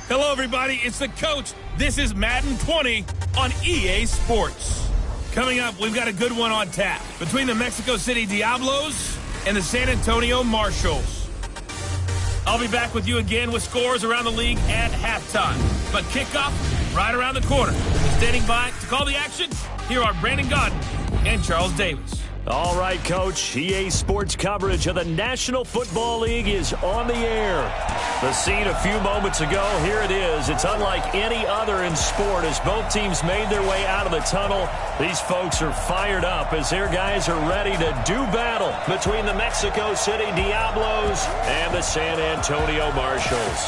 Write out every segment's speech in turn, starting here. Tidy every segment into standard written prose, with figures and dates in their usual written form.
Hello, everybody. It's the coach. This is Madden 20 on EA Sports. Coming up, we've got a good one on tap between the Mexico City Diablos and the San Antonio Marshalls. I'll be back with you again with scores around the league at halftime. But kickoff right around the corner. Standing by to call the action, here are Brandon Godden and Charles Davis. All right, Coach. EA Sports coverage of the National Football League is on the air. The scene a few moments ago, here it is. It's unlike any other in sport as both teams made their way out of the tunnel. These folks are fired up as their guys are ready to do battle between the Mexico City Diablos and the San Antonio Marshalls.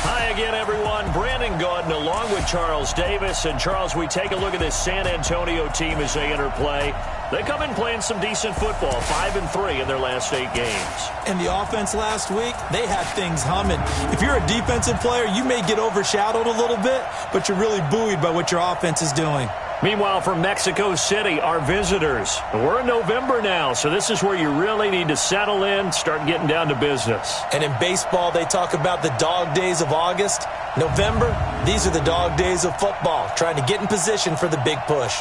Hi again, everyone. Brandon Godden along with Charles Davis. And, Charles, we take a look at this San Antonio team as they enter play. They come in playing some decent football, 5-3 in their last 8 games. And the offense last week, they had things humming. If you're a defensive player, you may get overshadowed a little bit, but you're really buoyed by what your offense is doing. Meanwhile, from Mexico City, our visitors. We're in November now, so this is where you really need to settle in, start getting down to business. And in baseball, they talk about the dog days of August. November, these are the dog days of football, trying to get in position for the big push.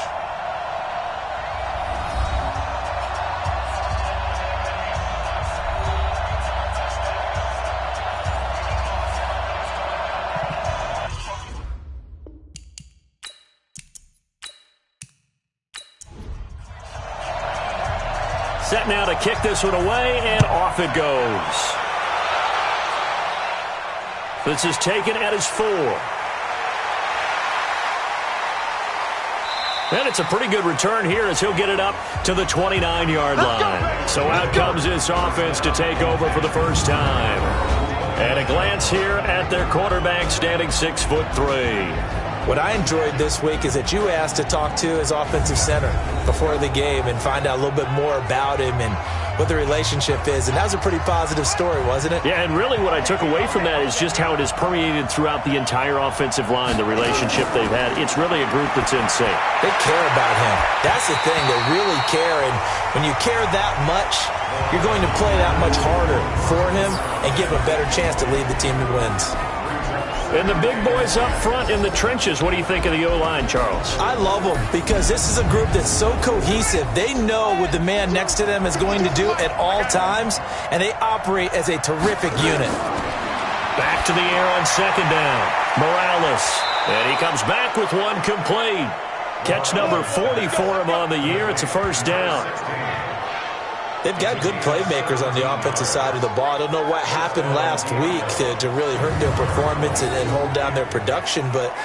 Set now to kick this one away, and off it goes. This is taken at his 4. And it's a pretty good return here as he'll get it up to the 29-yard line. So out comes this offense to take over for the first time. And a glance here at their quarterback standing 6'3". What I enjoyed this week is that you asked to talk to his offensive center before the game and find out a little bit more about him and what the relationship is. And that was a pretty positive story, wasn't it? Yeah, and really what I took away from that is just how it has permeated throughout the entire offensive line, the relationship they've had. It's really a group that's in sync. They care about him. That's the thing. They really care. And when you care that much, you're going to play that much harder for him and give him a better chance to lead the team to wins. And the big boys up front in the trenches. What do you think of the O-line, Charles? I love them because this is a group that's so cohesive. They know what the man next to them is going to do at all times, and they operate as a terrific unit. Back to the air on second down. Morales. And he comes back with one complete. Catch number 40 for him on the year. It's a first down. They've got good playmakers on the offensive side of the ball. I don't know what happened last week to really hurt their performance and hold down their production, but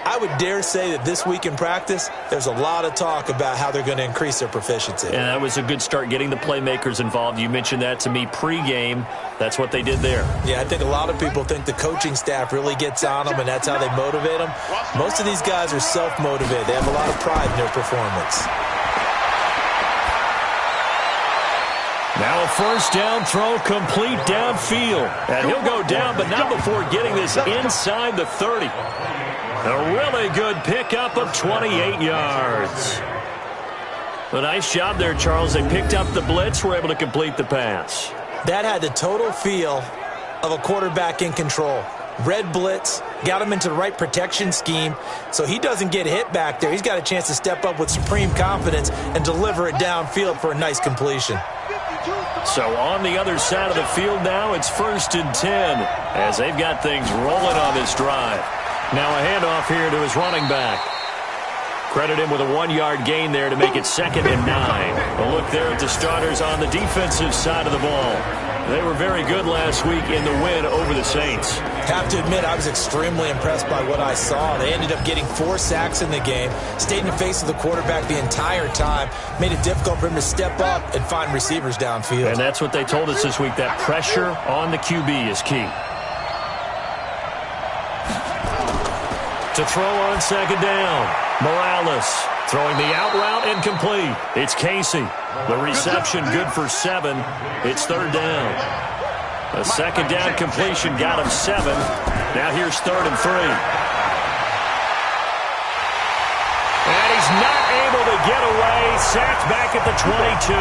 I would dare say that this week in practice, there's a lot of talk about how they're going to increase their proficiency. And that was a good start, getting the playmakers involved. You mentioned that to me pregame. That's what they did there. Yeah, I think a lot of people think the coaching staff really gets on them, and that's how they motivate them. Most of these guys are self-motivated. They have a lot of pride in their performance. Now a first down throw complete downfield. And he'll go down, but not before getting this inside the 30. A really good pickup of 28 yards. A nice job there, Charles. They picked up the blitz, were able to complete the pass. That had the total feel of a quarterback in control. Red blitz, got him into the right protection scheme, so he doesn't get hit back there. He's got a chance to step up with supreme confidence and deliver it downfield for a nice completion. So on the other side of the field now, it's 1st and 10 as they've got things rolling on this drive. Now a handoff here to his running back. Credit him with a 1-yard gain there to make it 2nd and 9. A look there at the starters on the defensive side of the ball. They were very good last week in the win over the Saints. Have to admit, I was extremely impressed by what I saw. They ended up getting 4 sacks in the game, stayed in the face of the quarterback the entire time, made it difficult for him to step up and find receivers downfield. And that's what they told us this week, that pressure on the QB is key. To throw on 2nd down, Morales throwing the out route incomplete. It's Casey. The reception good for 7. It's 3rd down. A 2nd down completion got him 7. Now here's 3rd and 3. not able to get away. Sacked back at the 22.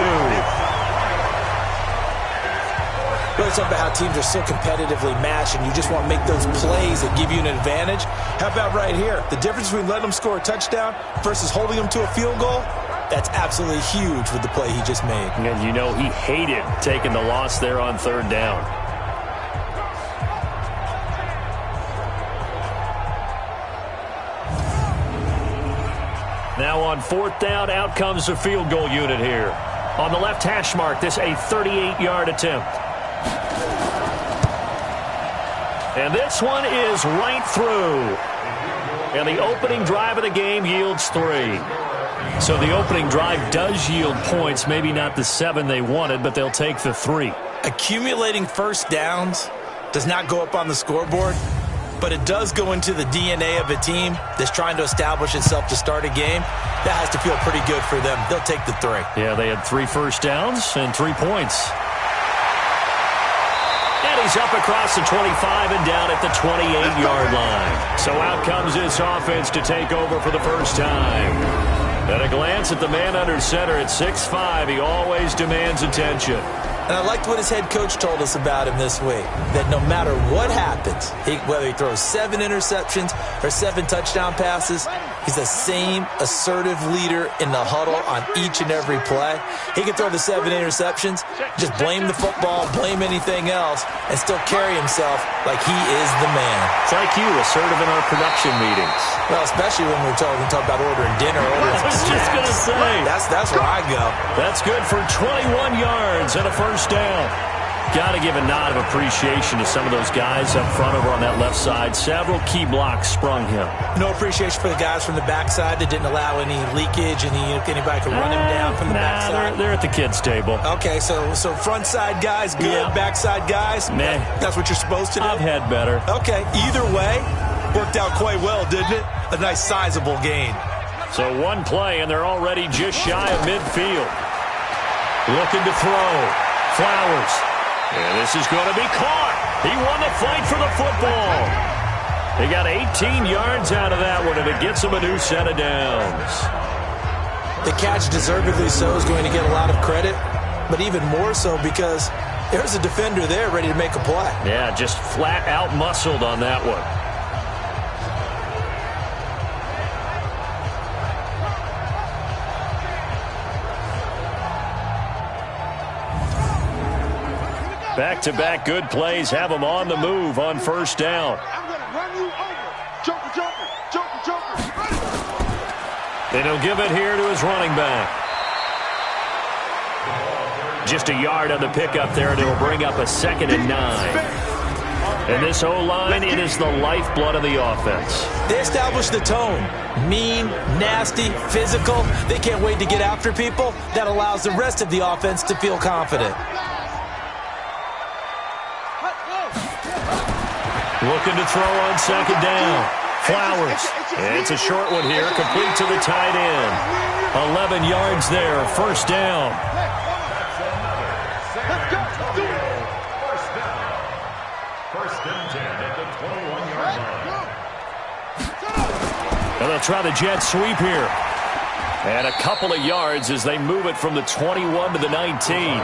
Really something about how teams are so competitively matched, and you just want to make those plays that give you an advantage. How about right here? The difference between letting them score a touchdown versus holding them to a field goal, that's absolutely huge with the play he just made. And you know he hated taking the loss there on third down. Now on fourth down, out comes the field goal unit here. On the left hash mark, this a 38-yard attempt. And this one is right through. And the opening drive of the game yields 3. So the opening drive does yield points, maybe not the 7 they wanted, but they'll take the 3. Accumulating first downs does not go up on the scoreboard, but it does go into the DNA of a team that's trying to establish itself to start a game. That has to feel pretty good for them. They'll take the 3. Yeah, they had 3 first downs and 3 points. And he's up across the 25 and down at the 28-yard line. So out comes this offense to take over for the first time. At a glance at the man under center at 6'5", he always demands attention. And I liked what his head coach told us about him this week, that no matter what happens, whether he throws 7 interceptions or 7 touchdown passes, he's the same assertive leader in the huddle on each and every play. He can throw the 7 interceptions, just blame the football, blame anything else, and still carry himself like he is the man. It's like you, assertive in our production meetings. Well, especially when we're talking about ordering dinner. I was just going to say. That's where I go. That's good for 21 yards and a first down. Got to give a nod of appreciation to some of those guys up front over on that left side. Several key blocks sprung him. No appreciation for the guys from the backside that didn't allow any leakage, and anybody could run him down from the backside. They're at the kids' table. Okay, so front side guys, good. Yeah. Backside guys, man. That's what you're supposed to do? I've had better. Okay, either way, worked out quite well, didn't it? A nice sizable gain. So one play, and they're already just shy of midfield. Looking to throw. Flowers. And this is going to be caught. He won the fight for the football. They got 18 yards out of that one, and it gets him a new set of downs. The catch, deservedly so, is going to get a lot of credit, but even more so because there's a defender there ready to make a play. Yeah, just flat out muscled on that one. Back-to-back good plays have them on the move on first down. I'm going to run you over. Joker. And he'll give it here to his running back. Just a yard on the pickup there, and it'll bring up a 2nd and 9. And this O-line, it is the lifeblood of the offense. They establish the tone. Mean, nasty, physical. They can't wait to get after people. That allows the rest of the offense to feel confident. Looking to throw on 2nd down. Flowers. And it's a short one here, complete to the tight end. 11 yards there, first down. First and 10 at the 21-yard line. And they'll try the jet sweep here. And a couple of yards as they move it from the 21 to the 19.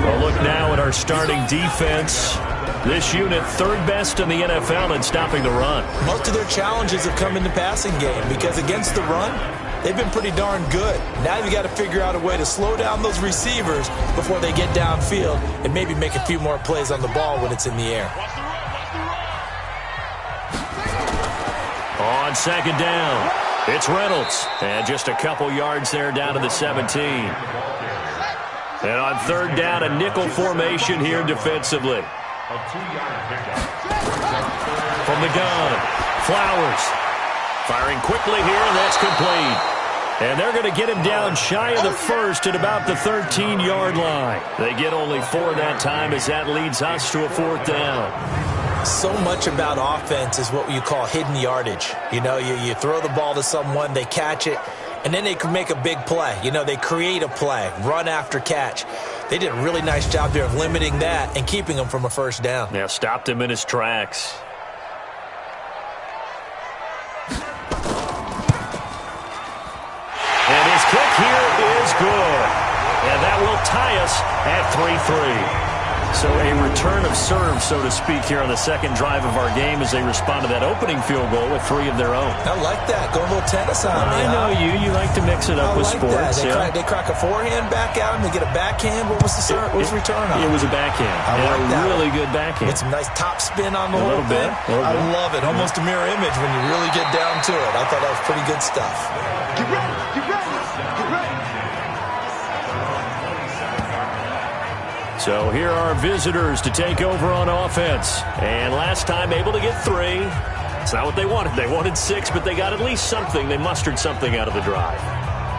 We'll look now at our starting defense. This unit, 3rd best in the NFL in stopping the run. Most of their challenges have come in the passing game because against the run, they've been pretty darn good. Now you've got to figure out a way to slow down those receivers before they get downfield and maybe make a few more plays on the ball when it's in the air. On 2nd down, it's Reynolds. And just a couple yards there down to the 17. And on 3rd down, a nickel formation here defensively. From the gun, Flowers. Firing quickly here, and that's complete. And they're going to get him down shy of the 1st at about the 13-yard line. They get only 4 that time as that leads us to a 4th down. So much about offense is what you call hidden yardage. You know, you throw the ball to someone, they catch it, and then they can make a big play. You know, they create a play, run after catch. They did a really nice job there of limiting that and keeping him from a first down. Yeah, stopped him in his tracks. kick here is good. And that will tie us at 3-3. So a return of serve, so to speak, here on the second drive of our game as they respond to that opening field goal with 3 of their own. I like that. Go a little tennis on me. I know you. You like to mix it up with sports. They crack a forehand back at him. They get a backhand. What was the serve? What was the return on? It was a backhand. Really good backhand. With some nice top spin on the whole bit. thing. I love it. Almost a mirror image when you really get down to it. I thought that was pretty good stuff. Get ready. Get ready. Get ready. So here are visitors to take over on offense. And last time able to get 3. It's not what they wanted. They wanted 6, but they got at least something. They mustered something out of the drive.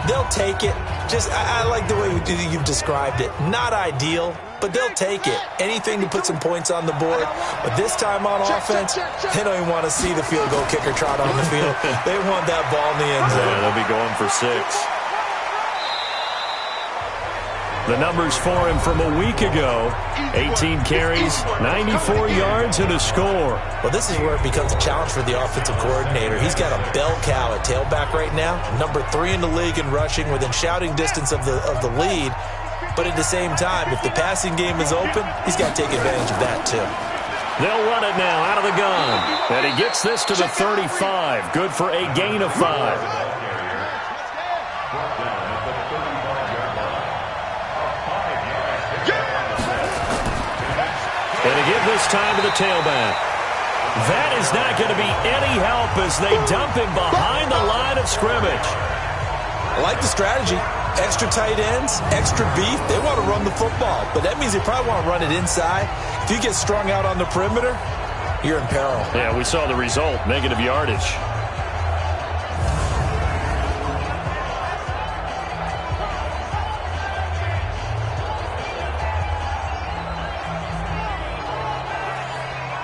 They'll take it. I like the way you've described it. Not ideal, but they'll take it. Anything to put some points on the board. But this time on offense, they don't even want to see the field goal kicker trot on the field. They want that ball in the end zone. Yeah, they'll be going for 6. The numbers for him from a week ago: 18 carries, 94 yards, and a score. Well, this is where it becomes a challenge for the offensive coordinator. He's got a bell cow at tailback right now, number 3 in the league in rushing, within shouting distance of the lead. But at the same time, if the passing game is open, he's got to take advantage of that too. They'll run it now out of the gun. And he gets this to the 35. Good for a gain of 5. And again this time to the tailback. That is not going to be any help as they dump him behind the line of scrimmage. I like the strategy. Extra tight ends, extra beef. They want to run the football, but that means they probably want to run it inside. If you get strung out on the perimeter, you're in peril. Yeah, we saw the result, negative yardage.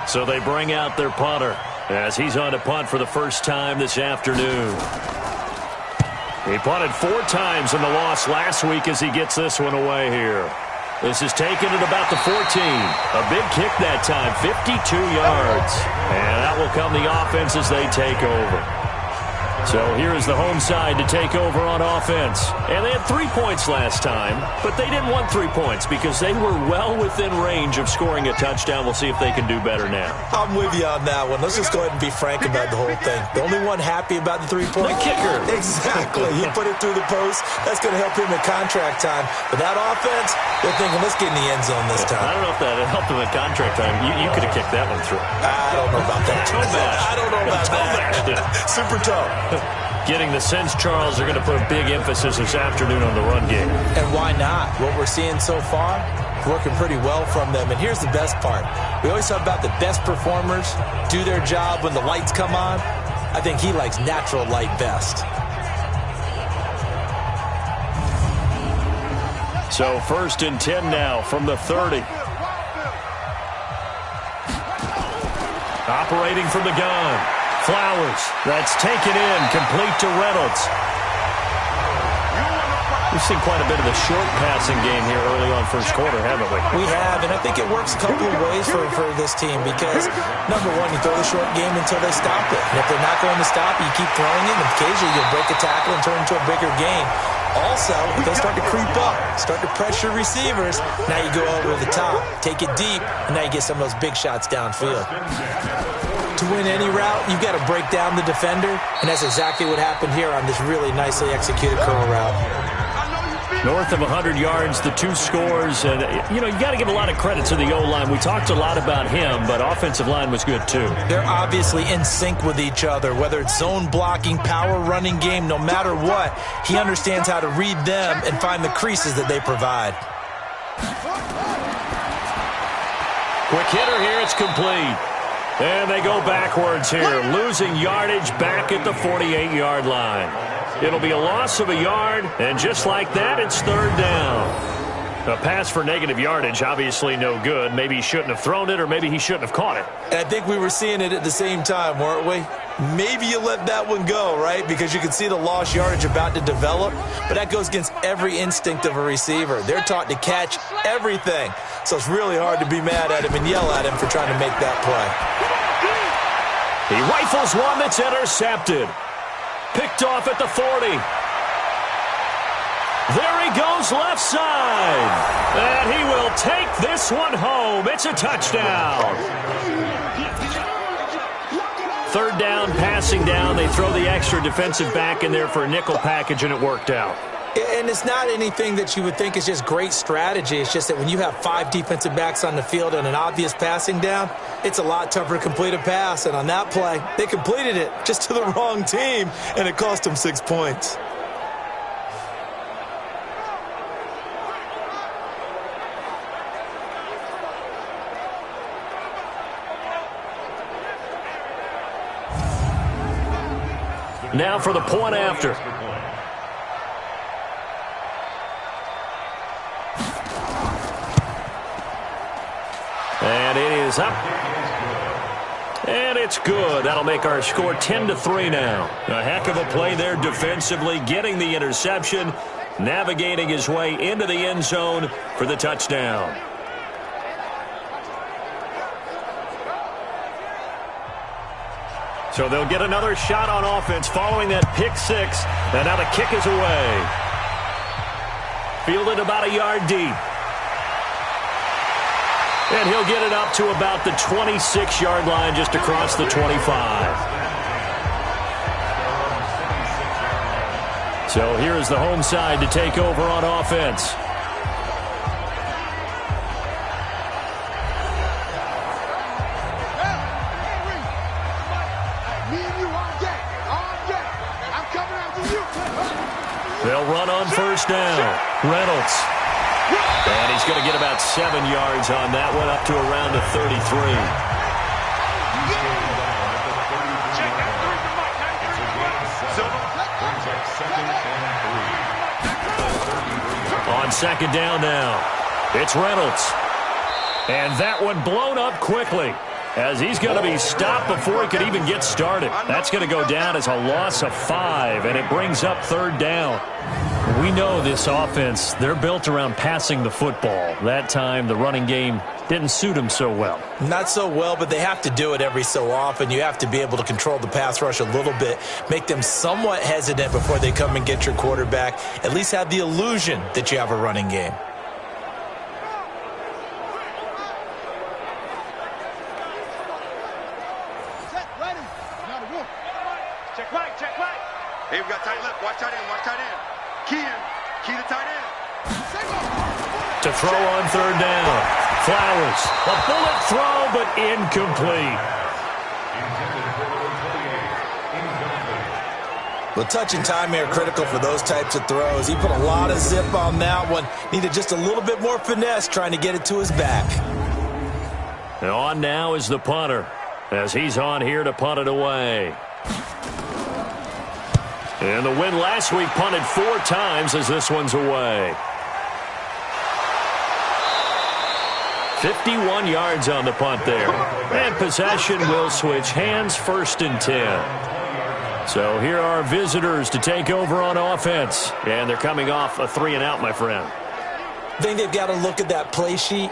So they bring out their punter as he's on to punt for the first time this afternoon. He punted 4 times in the loss last week as he gets this one away here. This is taken at about the 14. A big kick that time, 52 yards. And that will come the offense as they take over. So here is the home side to take over on offense. And they had 3 points last time, but they didn't want 3 points because they were well within range of scoring a touchdown. We'll see if they can do better now. I'm with you on that one. Let's just go ahead and be frank about the whole thing. The only one happy about the 3-point kicker. Exactly. He put it through the post. That's going to help him at contract time. But that offense, they're thinking, let's get in the end zone this time. I don't know if that helped him at contract time. You could have kicked that one through. I don't know about that. I don't know about that. Super toe. Getting the sense, Charles, they're going to put a big emphasis this afternoon on the run game. And why not? What we're seeing so far, working pretty well from them. And here's the best part. We always talk about the best performers do their job when the lights come on. I think he likes natural light best. So 1st and 10 now from the 30. Operating from the gun. Flowers. That's taken in. Complete to Reynolds. We've seen quite a bit of a short passing game here early on first quarter, haven't we? We have, and I think it works a couple of ways for this team because, number one, you throw the short game until they stop it. And if they're not going to stop it, you keep throwing it, and occasionally you'll break a tackle and turn it into a bigger game. Also, if they start to creep up, start to pressure receivers, now you go over the top, take it deep, and now you get some of those big shots downfield. To win any route, you've got to break down the defender, and that's exactly what happened here on this really nicely executed curl route. North of 100 yards, the 2 scores, and, you got to give a lot of credit to the O-line. We talked a lot about him, but offensive line was good, too. They're obviously in sync with each other, whether it's zone blocking, power running game, no matter what. He understands how to read them and find the creases that they provide. Quick hitter here, it's complete. And they go backwards here, losing yardage back at the 48-yard line. It'll be a loss of a yard, and just like that, it's 3rd down. A pass for negative yardage, obviously no good. Maybe he shouldn't have thrown it, or maybe he shouldn't have caught it. And I think we were seeing it at the same time, weren't we? Maybe you let that one go, right? Because you can see the lost yardage about to develop. But that goes against every instinct of a receiver. They're taught to catch everything. So it's really hard to be mad at him and yell at him for trying to make that play. He rifles one that's intercepted. Picked off at the 40. There he goes left side. And he will take this one home. It's a touchdown. Third down, passing down. They throw the extra defensive back in there for a nickel package, and it worked out. And it's not anything that you would think is just great strategy. It's just that when you have 5 defensive backs on the field and an obvious passing down, it's a lot tougher to complete a pass. And on that play, they completed it just to the wrong team, and it cost them 6 points. Now for the point after. And it is up. And it's good. That'll make our score 10-3 now. A heck of a play there defensively, getting the interception, navigating his way into the end zone for the touchdown. So they'll get another shot on offense following that pick six. And now the kick is away. Fielded about a yard deep. And he'll get it up to about the 26-yard line just across the 25. So here is the home side to take over on offense. They'll run on first down. Reynolds. And he's going to get about 7 yards on that one, up to around the 33. On second down now, it's Reynolds. And that one blown up quickly, as he's going to be stopped before he could even get started. That's going to go down as a loss of 5, and it brings up third down. We know this offense, they're built around passing the football. That time, the running game didn't suit them so well. Not so well, but they have to do it every so often. You have to be able to control the pass rush a little bit, make them somewhat hesitant before they come and get your quarterback. At least have the illusion that you have a running game. Hey, we got tight left. Watch tight end. Watch tight end. Key to tight end. To throw on third down. Flowers. A bullet throw, but incomplete. Well, touch and time are critical for those types of throws. He put a lot of zip on that one. Needed just a little bit more finesse trying to get it to his back. And on now is the punter, as he's on here to punt it away. And the win last week punted 4 times as this one's away. 51 yards on the punt there. And possession will switch hands, 1st and 10. So here are visitors to take over on offense. And they're coming off a 3-and-out, my friend. I think they've got to look at that play sheet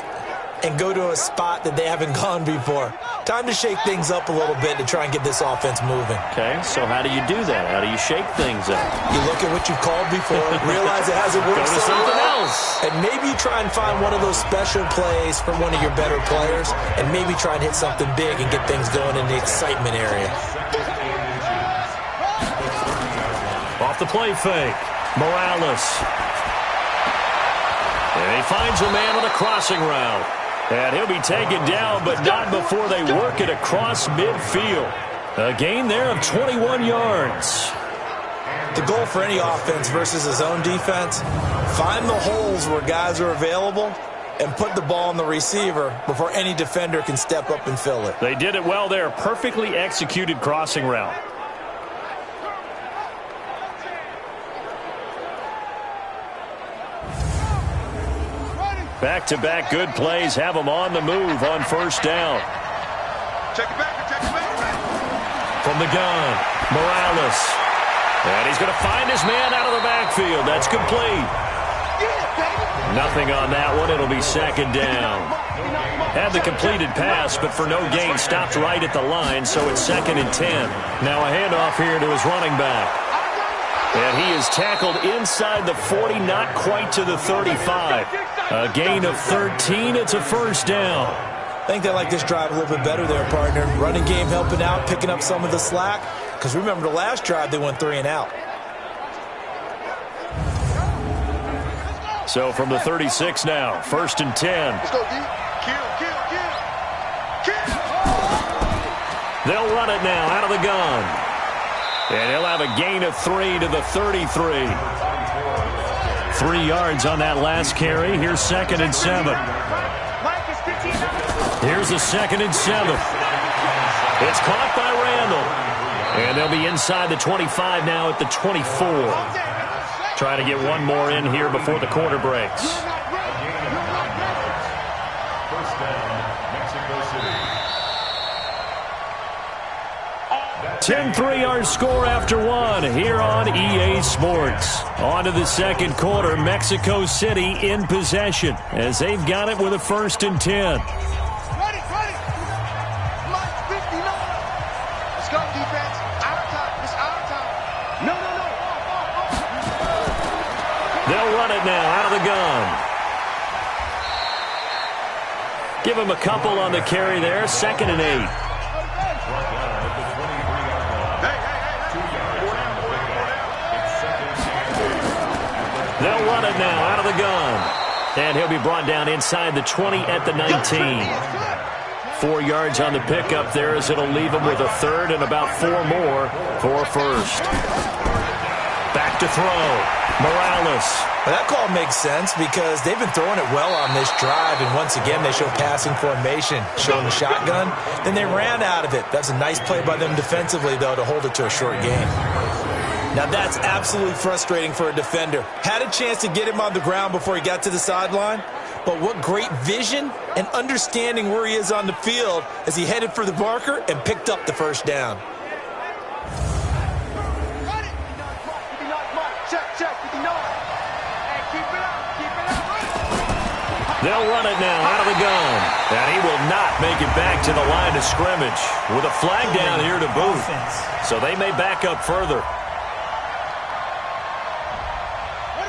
and go to a spot that they haven't gone before. Time to shake things up a little bit to try and get this offense moving. Okay, so how do you do that? How do you shake things up? You look at what you've called before, realize it hasn't worked. Go to something else. And maybe you try and find one of those special plays for one of your better players, and maybe try and hit something big and get things going in the excitement area. Off the play fake, Morales. And he finds a man on a crossing route. And he'll be taken down, but not before they work it across midfield. A gain there of 21 yards. The goal for any offense versus his own defense, find the holes where guys are available and put the ball on the receiver before any defender can step up and fill it. They did it well there. Perfectly executed crossing route. Back-to-back good plays have them on the move on first down. Check it back. From the gun, Morales. And he's going to find his man out of the backfield. That's complete. Nothing on that one. It'll be 2nd down. Had the completed pass, but for no gain, stopped right at the line, so it's 2nd and 10. Now a handoff here to his running back. And he is tackled inside the 40, not quite to the 35. A gain of 13. It's a first down. I think they like this drive a little bit better there, partner. Running game helping out, picking up some of the slack. Because remember, the last drive, they went 3 and out. So from the 36 now, 1st and 10. Let's go, D. Kill. They'll run it now out of the gun. And he'll have a gain of 3 to the 33. 3 yards on that last carry. Here's 2nd and 7. Here's a 2nd and 7. It's caught by Randall. And they'll be inside the 25 now at the 24. Trying to get one more in here before the quarter breaks. First down, Mexico City. 10 3-yard score after 1 here on EA Sports. On to the second quarter. Mexico City in possession as they've got it with a 1st and 10. Ready. Come on, 59. Let's go, defense. Our time. It's our time. No. They'll run it now out of the gun. Give him a couple on the carry there. 2nd and 8. They'll run it now out of the gun. And he'll be brought down inside the 20 at the 19. 4 yards on the pickup there as it'll leave him with a 3rd and about 4 more for a 1st. Back to throw. Morales. Well, that call makes sense because they've been throwing it well on this drive, and once again they show passing formation, showing the shotgun. Then they ran out of it. That's a nice play by them defensively, though, to hold it to a short gain. Now that's absolutely frustrating for a defender. Had a chance to get him on the ground before he got to the sideline, but what great vision and understanding where he is on the field as he headed for the marker and picked up the 1st down. They'll run it now out of the gun. And he will not make it back to the line of scrimmage with a flag down here to boot. So they may back up further.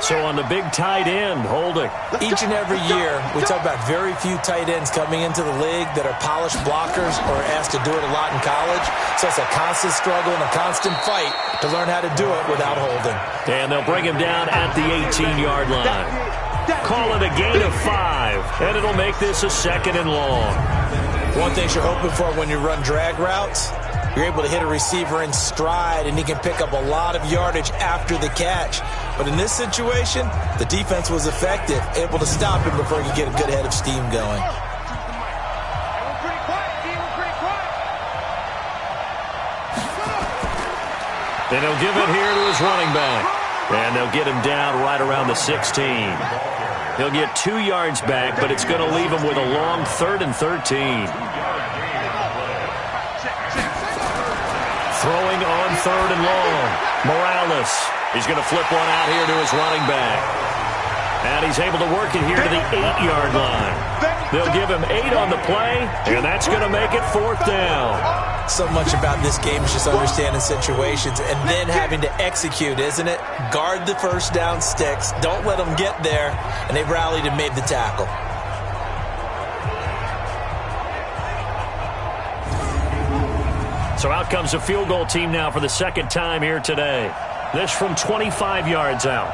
So on the big tight end, holding. Each and every year, we talk about very few tight ends coming into the league that are polished blockers or asked to do it a lot in college. So it's a constant struggle and a constant fight to learn how to do it without holding. And they'll bring him down at the 18-yard line. Call it a gain of 5, and it'll make this a 2nd and long. One thing you're hoping for when you run drag routes, you're able to hit a receiver in stride, and he can pick up a lot of yardage after the catch. But in this situation, the defense was effective, able to stop him before he could get a good head of steam going. And he'll give it here to his running back. And they'll get him down right around the 16. He'll get 2 yards back, but it's going to leave him with a long 3rd and 13. Throwing on 3rd and long. Morales. He's going to flip one out here to his running back. And he's able to work it here to the 8-yard line. They'll give him 8 on the play, and that's going to make it 4th down. So much about this game is just understanding situations and then having to execute, isn't it? Guard the 1st down sticks. Don't let them get there. And they rallied and made the tackle. So out comes a field goal team now for the 2nd time here today. This from 25 yards out.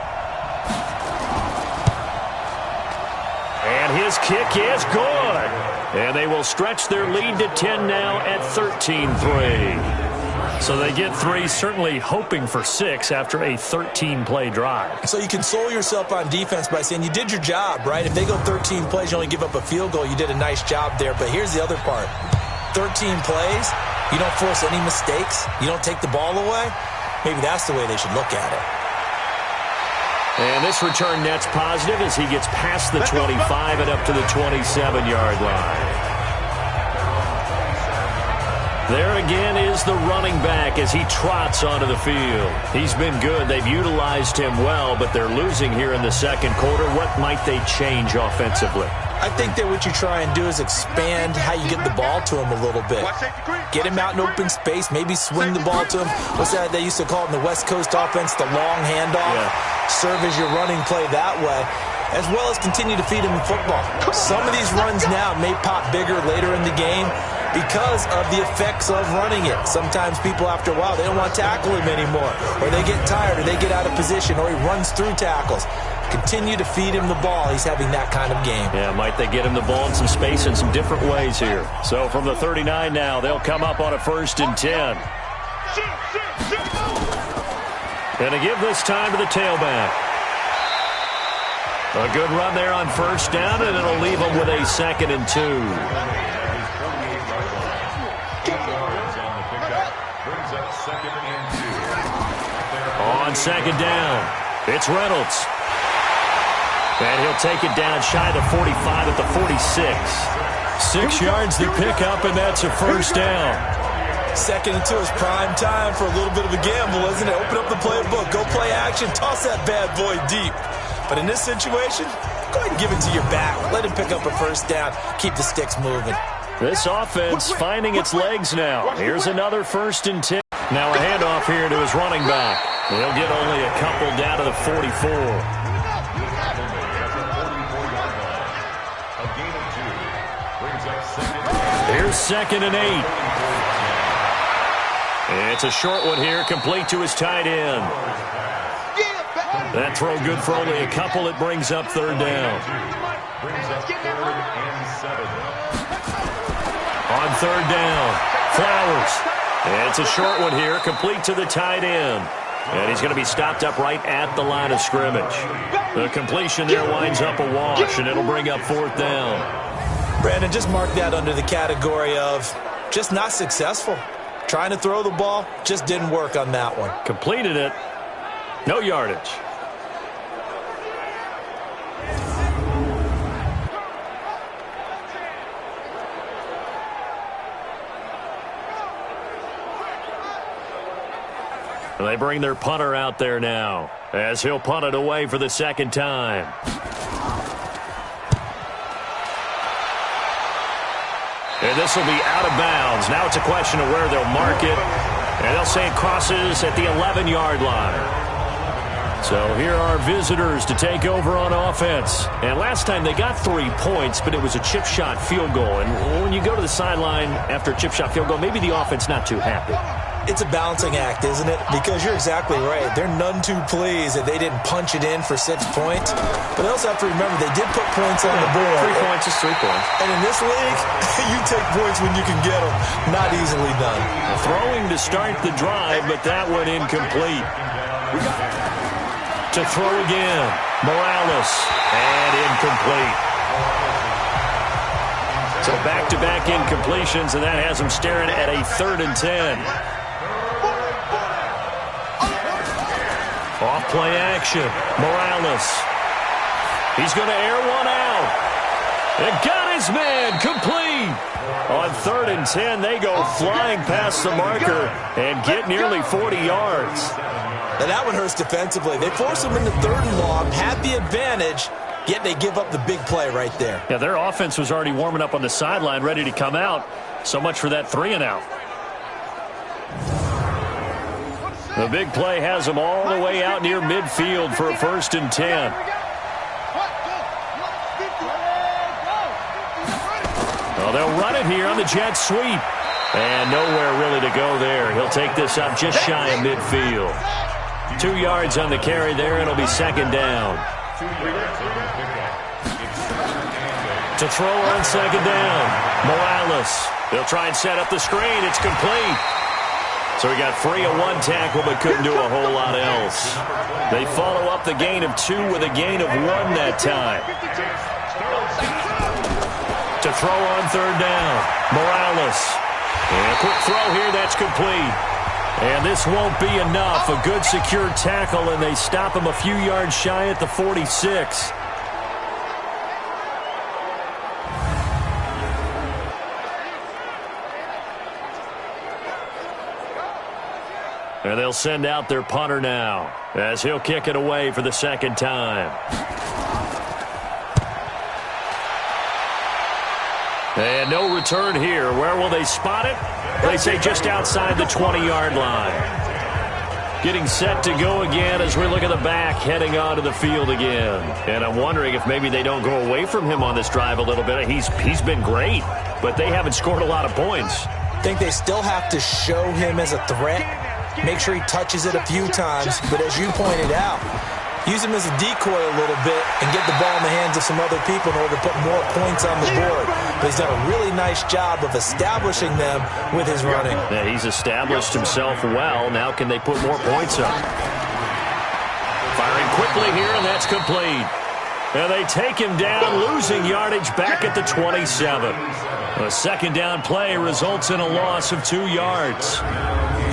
And his kick is good. And they will stretch their lead to 10 now at 13-3. So they get 3, certainly hoping for 6 after a 13-play drive. So you console yourself on defense by saying you did your job, right? If they go 13 plays, you only give up a field goal, you did a nice job there. But here's the other part. 13 plays, you don't force any mistakes, you don't take the ball away. Maybe that's the way they should look at it. And this return net's positive as he gets past the 25 and up to the 27-yard line. There again is the running back as he trots onto the field. He's been good. They've utilized him well, but they're losing here in the 2nd quarter. What might they change offensively? I think that what you try and do is expand how you get the ball to him a little bit. Get him out in open space, maybe swing the ball to him. What's that they used to call it in the West Coast offense, the long handoff? Yeah. Serve as your running play that way, as well as continue to feed him the football. Some of these runs now may pop bigger later in the game because of the effects of running it. Sometimes people, after a while, they don't want to tackle him anymore, or they get tired, or they get out of position, or he runs through tackles. Continue to feed him the ball. He's having that kind of game. Yeah, might they get him the ball in some space in some different ways here. So from the 39 now, they'll come up on a 1st and 10. Going to give this time to the tailback. A good run there on 1st down, and it'll leave them with a 2nd and 2. On 2nd down, it's Reynolds. And he'll take it down shy of the 45 at the 46. 6 yards to pick up, and that's a 1st down. 2nd and 2 is prime time for a little bit of a gamble, isn't it? Open up the playbook, go play action, toss that bad boy deep. But in this situation, go ahead and give it to your back. Let him pick up a 1st down. Keep the sticks moving. This offense finding its legs now. Here's another 1st and 10. Now a handoff here to his running back. He'll get only a couple down to the 44. Here's 2nd and 8. It's a short one here, complete to his tight end. That throw good for only a couple. It brings up 3rd down. On 3rd down, Flowers. It's a short one here, complete to the tight end. And he's going to be stopped up right at the line of scrimmage. The completion there winds up a wash, and it'll bring up 4th down. Brandon, just mark that under the category of just not successful. Trying to throw the ball, just didn't work on that one. Completed it. No yardage. They bring their punter out there now as he'll punt it away for the 2nd time. And this will be out of bounds. Now it's a question of where they'll mark it. And they'll say it crosses at the 11-yard line. So here are visitors to take over on offense. And last time they got 3 points, but it was a chip shot field goal. And when you go to the sideline after a chip shot field goal, maybe the offense not too happy. It's a balancing act, isn't it? Because you're exactly right. They're none too pleased that they didn't punch it in for 6 points. But they also have to remember they did put points on the board. 3 points is 3 points. And in this league, you take points when you can get them. Not easily done. Throwing to start the drive, but that one incomplete. To throw again, Morales, and incomplete. So back-to-back incompletions, and that has them staring at a 3rd and 10. Off play action. Morales. He's going to air one out. And got his man complete. On 3rd and 10, they go flying past the marker and get nearly 40 yards. Now that one hurts defensively. They force him into 3rd and long, had the advantage, yet they give up the big play right there. Yeah, their offense was already warming up on the sideline, ready to come out. So much for that 3 and out. The big play has them all the way out near midfield for a 1st and 10. Well, they'll run it here on the jet sweep. And nowhere really to go there. He'll take this up just shy of midfield. 2 yards on the carry there, and it'll be 2nd down. To throw on 2nd down, Morales. They'll try and set up the screen. It's complete. So he got free of 1 tackle, but couldn't do a whole lot else. They follow up the gain of 2 with a gain of 1 that time. To throw on 3rd down, Morales. And a quick throw here, that's complete. And this won't be enough. A good secure tackle, and they stop him a few yards shy at the 46. And they'll send out their punter now as he'll kick it away for the 2nd time. And no return here. Where will they spot it? They say just outside the 20-yard line. Getting set to go again as we look at the back, heading onto the field again. And I'm wondering if maybe they don't go away from him on this drive a little bit. He's been great, but they haven't scored a lot of points. I think they still have to show him as a threat, make sure he touches it a few times. But as you pointed out, use him as a decoy a little bit and get the ball in the hands of some other people in order to put more points on the board. But he's done a really nice job of establishing them with his running. Yeah, he's established himself well. Now can they put more points up? Firing quickly here, and that's complete. And they take him down, losing yardage back at the 27. A second down play results in a loss of 2 yards.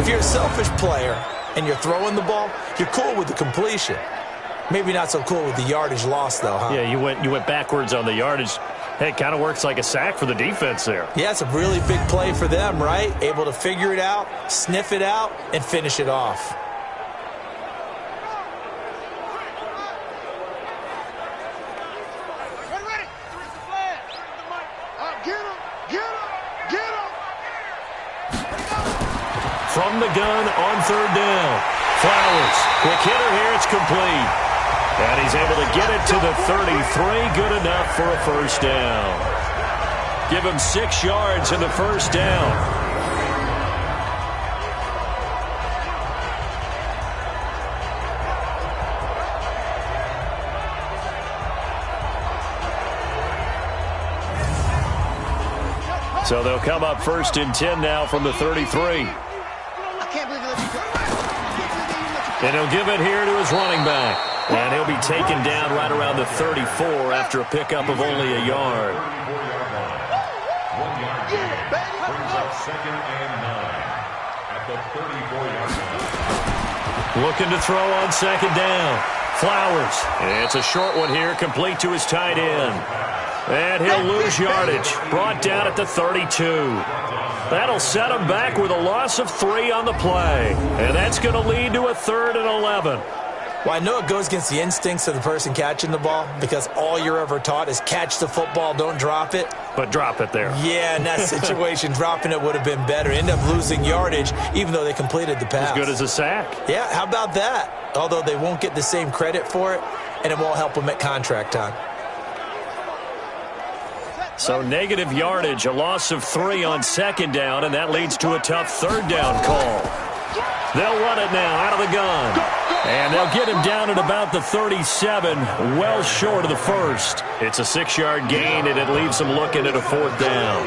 If you're a selfish player and you're throwing the ball, you're cool with the completion. Maybe not so cool with the yardage loss, though, huh? Yeah, you went backwards on the yardage. Hey, it kind of works like a sack for the defense there. Yeah, it's a really big play for them, right? Able to figure it out, sniff it out, and finish it off. From the gun on third down. Flowers, quick hitter here, it's complete. And he's able to get it to the 33, good enough for a first down. Give him 6 yards in the first down. So they'll come up first and 10 now from the 33. And he'll give it here to his running back. And he'll be taken down right around the 34 after a pickup of only a yard. Brings up 2nd and 9 at the 34-yard line. Looking to throw on 2nd down. Flowers. It's a short one here, complete to his tight end. And he'll lose yardage. Brought down at the 32. That'll set him back with a loss of 3 on the play. And that's going to lead to a 3rd and 11. Well, I know it goes against the instincts of the person catching the ball because all you're ever taught is catch the football, don't drop it. But drop it there. Yeah, in that situation, dropping it would have been better. End up losing yardage, even though they completed the pass. As good as a sack. Yeah, how about that? Although they won't get the same credit for it, and it won't help them at contract time. So negative yardage, a loss of 3 on 2nd down, and that leads to a tough 3rd down call. They'll run it now out of the gun. And they'll get him down at about the 37, well short of the first. It's a 6-yard gain, and it leaves him looking at a 4th down.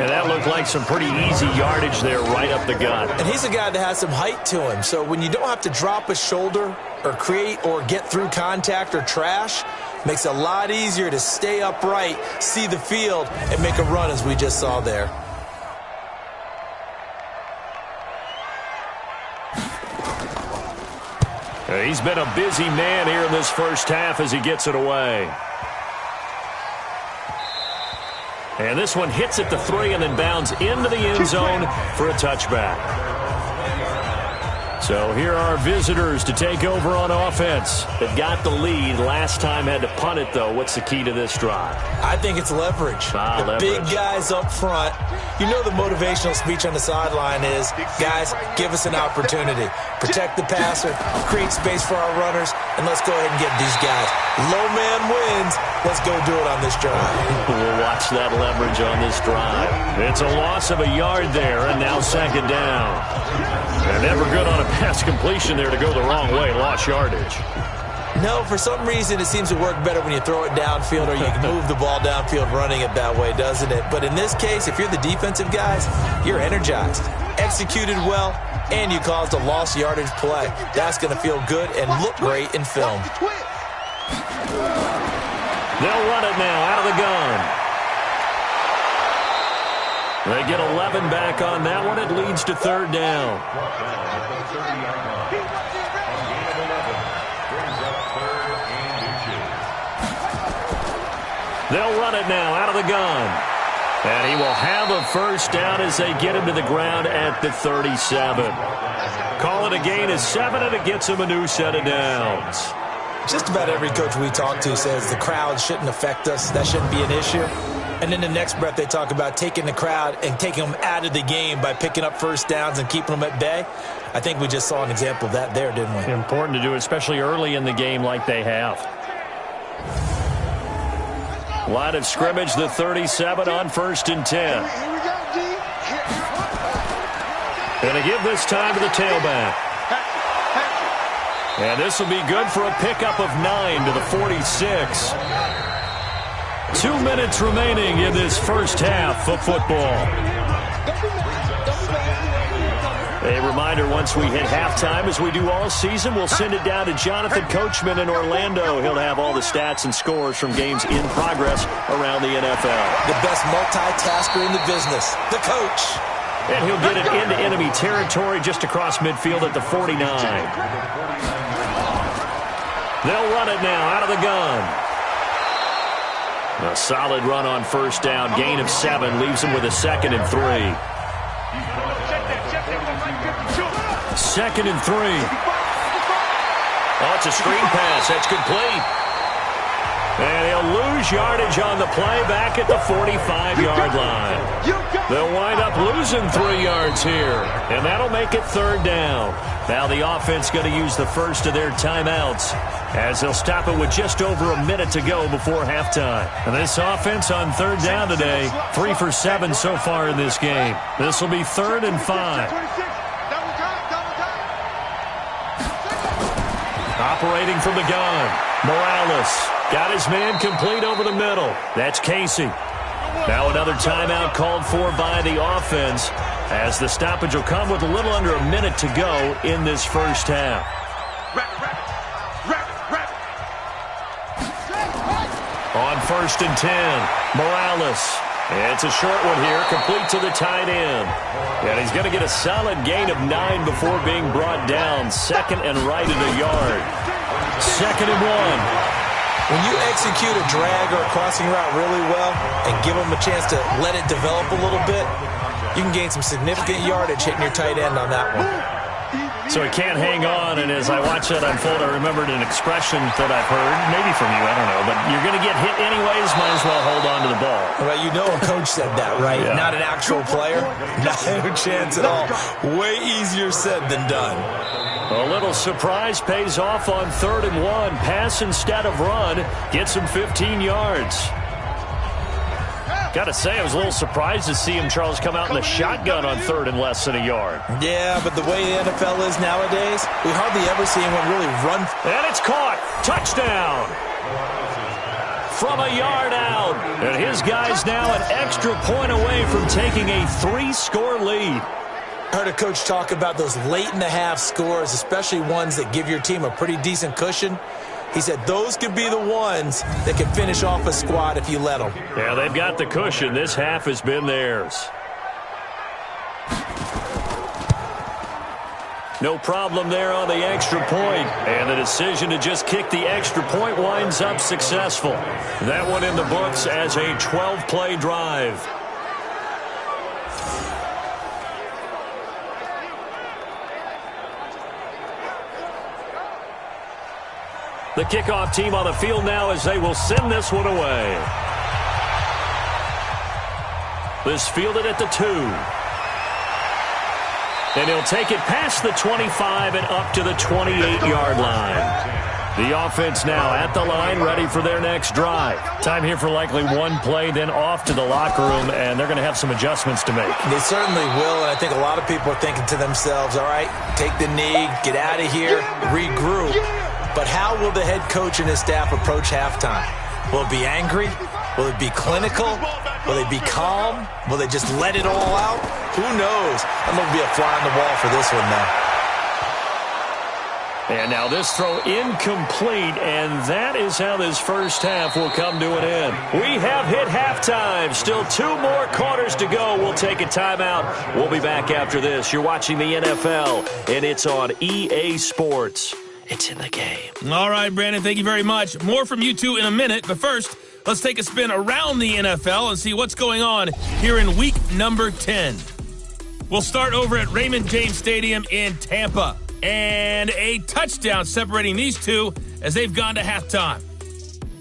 And that looked like some pretty easy yardage there right up the gut. And he's a guy that has some height to him. So when you don't have to drop a shoulder or create or get through contact or trash, makes it a lot easier to stay upright, see the field, and make a run as we just saw there. He's been a busy man here in this first half as he gets it away. And this one hits at the 3 and then bounds into the end zone for a touchback. So here are visitors to take over on offense. They've got the lead. Last time had to punt it, though. What's the key to this drive? I think it's leverage. The big guys up front. You know the motivational speech on the sideline is, guys, give us an opportunity. Protect the passer, create space for our runners, and let's go ahead and get these guys. Low man wins. Let's go do it on this drive. We'll watch that leverage on this drive. It's a loss of a yard there, and now 2nd down. And never good on a pass completion there to go the wrong way. Lost yardage. No, for some reason it seems to work better when you throw it downfield or you can move the ball downfield running it that way, doesn't it? But in this case, if you're the defensive guys, you're energized, executed well, and you caused a lost yardage play. That's going to feel good and look great in film. They'll run it now out of the gun. They get 11 back on that one. It leads to 3rd down. They'll run it now out of the gun. And he will have a first down as they get him to the ground at the 37. Call it a gain of 7, and it gets him a new set of downs. Just about every coach we talk to says the crowd shouldn't affect us. That shouldn't be an issue. And then the next breath they talk about taking the crowd and taking them out of the game by picking up first downs and keeping them at bay. I think we just saw an example of that there, didn't we? Important to do, especially early in the game like they have. Line of scrimmage, the 37 on 1st and 10. Going to give this time to the tailback. And this will be good for a pickup of 9 to the 46. 2 minutes remaining in this first half of football. A reminder, once we hit halftime, as we do all season, we'll send it down to Jonathan Coachman in Orlando. He'll have all the stats and scores from games in progress around the NFL. The best multitasker in the business, the coach. And he'll get it into enemy territory just across midfield at the 49. They'll run it now out of the gun. A solid run on first down. Gain of 7 leaves him with a 2nd and 3. 2nd and 3. Oh, it's a screen pass. That's complete. And he'll lose yardage on the play back at the 45-yard line. They'll wind up losing 3 yards here, and that'll make it 3rd down. Now the offense going to use the first of their timeouts as they'll stop it with just over a minute to go before halftime. And this offense on 3rd down today, 3 for 7 so far in this game. This will be 3rd and 5. Operating from the gun, Morales got his man complete over the middle. That's Casey. Now another timeout called for by the offense as the stoppage will come with a little under a minute to go in this first half. On 1st and 10, Morales. It's a short one here, complete to the tight end. And he's going to get a solid gain of 9 before being brought down. 2nd and right at a yard. 2nd and 1. When you execute a drag or a crossing route really well and give them a chance to let it develop a little bit, you can gain some significant yardage hitting your tight end on that one. So he can't hang on, and as I watch that unfold, I remembered an expression that I've heard, maybe from you, I don't know, but you're going to get hit anyways, might as well hold on to the ball. Well, you know a coach said that, right? Yeah. Not an actual player. Not a chance at all. Way easier said than done. A little surprise pays off on 3rd and 1. Pass instead of run. Gets him 15 yards. Got to say, I was a little surprised to see him, Charles, come out in the shotgun on 3rd and less than a yard. Yeah, but the way the NFL is nowadays, we hardly ever see anyone really run. And it's caught. Touchdown. From a yard out. And his guy's now an extra point away from taking a 3-score lead. Heard a coach talk about those late-in-the-half scores, especially ones that give your team a pretty decent cushion. He said those could be the ones that can finish off a squad if you let them. Yeah, they've got the cushion. This half has been theirs. No problem there on the extra point. And the decision to just kick the extra point winds up successful. That one in the books as a 12-play drive. The kickoff team on the field now as they will send this one away. This fielded at the 2. And he'll take it past the 25 and up to the 28-yard line. The offense now at the line, ready for their next drive. Time here for likely one play, then off to the locker room, and they're going to have some adjustments to make. They certainly will, and I think a lot of people are thinking to themselves, all right, take the knee, get out of here, regroup. But how will the head coach and his staff approach halftime? Will it be angry? Will it be clinical? Will they be calm? Will they just let it all out? Who knows? I'm going to be a fly on the wall for this one now. And now this throw incomplete, and that is how this first half will come to an end. We have hit halftime. Still 2 more quarters to go. We'll take a timeout. We'll be back after this. You're watching the NFL, and it's on EA Sports. It's in the game. All right, Brandon, thank you very much. More from you two in a minute, but first, let's take a spin around the NFL and see what's going on here in week number 10. We'll start over at Raymond James Stadium in Tampa. And a touchdown separating these two as they've gone to halftime.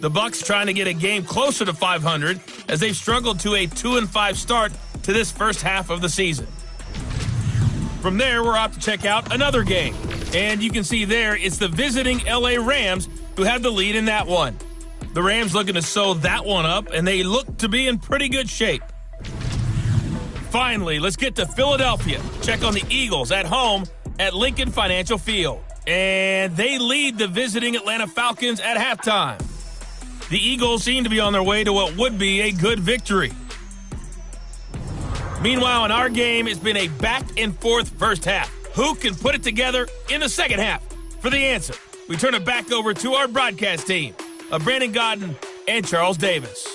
The Bucs trying to get a game closer to 500 as they've struggled to a 2-5 start to this first half of the season. From there, we're off to check out another game. And you can see there, it's the visiting LA Rams who have the lead in that one. The Rams looking to sew that one up, and they look to be in pretty good shape. Finally, let's get to Philadelphia. Check on the Eagles at home at Lincoln Financial Field. And they lead the visiting Atlanta Falcons at halftime. The Eagles seem to be on their way to what would be a good victory. Meanwhile, in our game, it's been a back-and-forth first half. Who can put it together in the second half? For the answer, we turn it back over to our broadcast team of Brandon Godden and Charles Davis.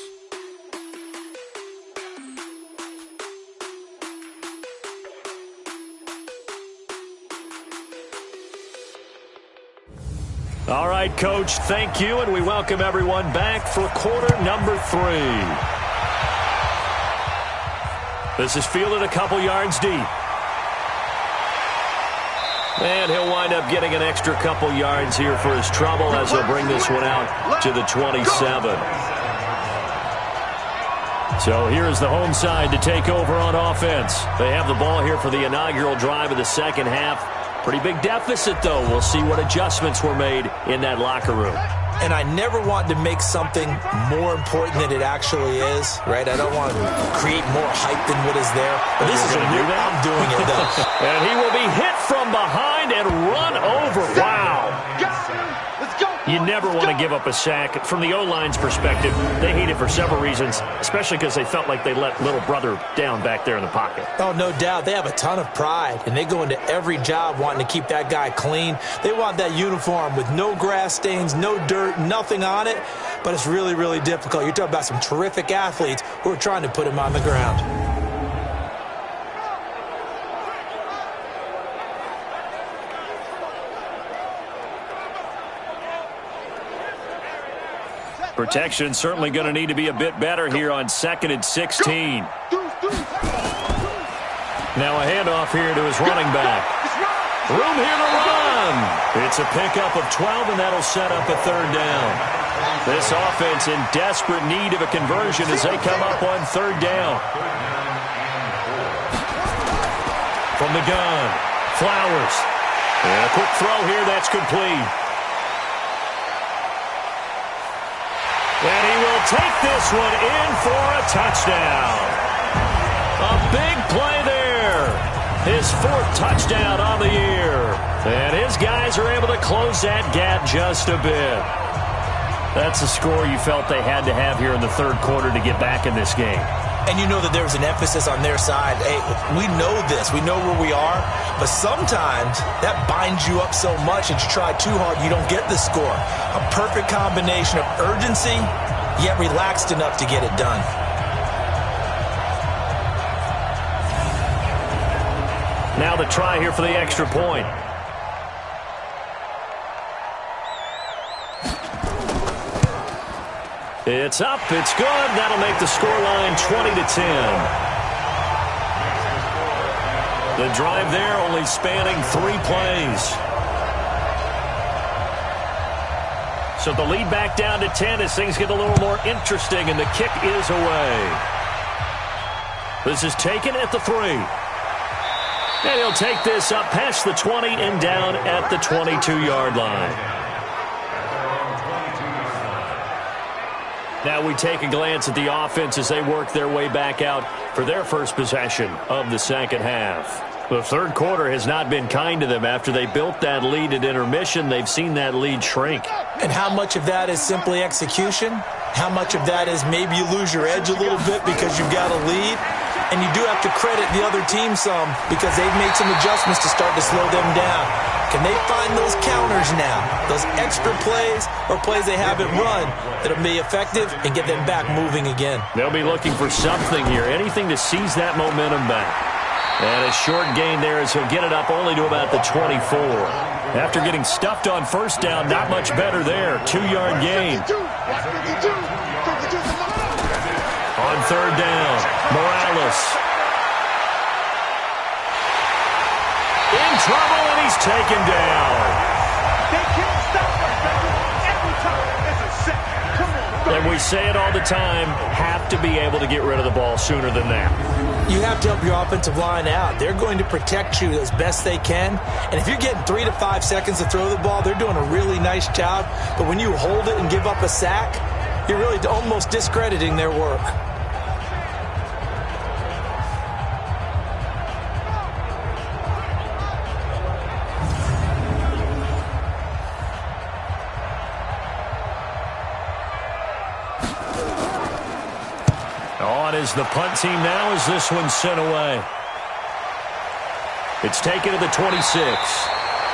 All right, Coach, thank you, and we welcome everyone back for quarter number 3. This is fielded a couple yards deep. And he'll wind up getting an extra couple yards here for his trouble as he'll bring this one out to the 27. So here's the home side to take over on offense. They have the ball here for the inaugural drive of the second half. Pretty big deficit, though. We'll see what adjustments were made in that locker room. And I never want to make something more important than it actually is, right? I don't want to create more hype than what is there. But this is a real, I'm doing it, though. And he will be hit from behind and run over. Wow. You never want to give up a sack. From the O-line's perspective, they hate it for several reasons, especially because they felt like they let little brother down back there in the pocket. Oh, no doubt. They have a ton of pride, and they go into every job wanting to keep that guy clean. They want that uniform with no grass stains, no dirt, nothing on it, but it's really, really difficult. You're talking about some terrific athletes who are trying to put him on the ground. Protection certainly going to need to be a bit better here on 2nd and 16. Now a handoff here to his running back. Room here to run. It's a pickup of 12, and that'll set up a third down. This offense in desperate need of a conversion as they come up on third down. From the gun, Flowers. And a quick throw here that's complete. And he will take this one in for a touchdown. A big play there. His 4th touchdown on the year. And his guys are able to close that gap just a bit. That's a score you felt they had to have here in the third quarter to get back in this game. And you know that there's an emphasis on their side. Hey, we know this. We know where we are. But sometimes that binds you up so much that you try too hard, you don't get the score. A perfect combination of urgency, yet relaxed enough to get it done. Now the try here for the extra point. It's up. It's good. That'll make the scoreline 20-10. The drive there only spanning 3 plays. So the lead back down to 10 as things get a little more interesting, and the kick is away. This is taken at the 3. And he'll take this up past the 20 and down at the 22-yard line. Now we take a glance at the offense as they work their way back out for their first possession of the second half. The third quarter has not been kind to them. After they built that lead at intermission, they've seen that lead shrink. And how much of that is simply execution? How much of that is maybe you lose your edge a little bit because you've got a lead? And you do have to credit the other team some because they've made some adjustments to start to slow them down. Can they find those counters now, those extra plays or plays they haven't run that'll be effective and get them back moving again? They'll be looking for something here, anything to seize that momentum back. And a short gain there as he'll get it up only to about the 24. After getting stuffed on first down, not much better there. 2-yard gain. On third down, Morales. In trouble, and he's taken down. They can't stop us, baby. Every time it's a set. Come on. And we say it all the time, have to be able to get rid of the ball sooner than that. You have to help your offensive line out. They're going to protect you as best they can. And if you're getting 3 to 5 seconds to throw the ball, they're doing a really nice job. But when you hold it and give up a sack, you're really almost discrediting their work. On is the punt team now as this one's sent away. It's taken to the 26.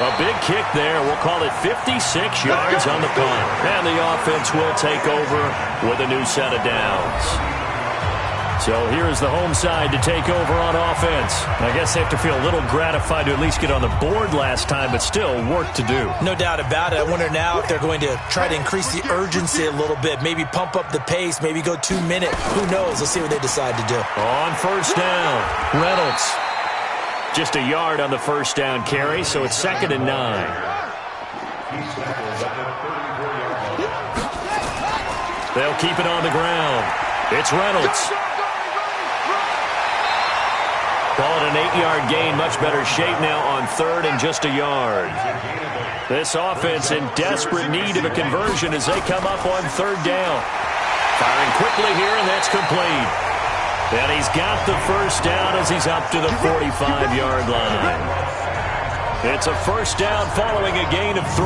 A big kick there. We'll call it 56 yards on the punt. And the offense will take over with a new set of downs. So here's the home side to take over on offense. I guess they have to feel a little gratified to at least get on the board last time, but still work to do. No doubt about it. I wonder now if they're going to try to increase the urgency a little bit, maybe pump up the pace, maybe go 2 minute. Who knows? Let's see what they decide to do. On first down, Reynolds. Just a yard on the first down carry, so it's 2nd and 9. They'll keep it on the ground. It's Reynolds. Call it an 8-yard gain. Much better shape now on 3rd and just a yard. This offense in desperate need of a conversion as they come up on 3rd down. Firing quickly here, and that's complete. And he's got the first down as he's up to the 45-yard line. It's a first down following a gain of 3.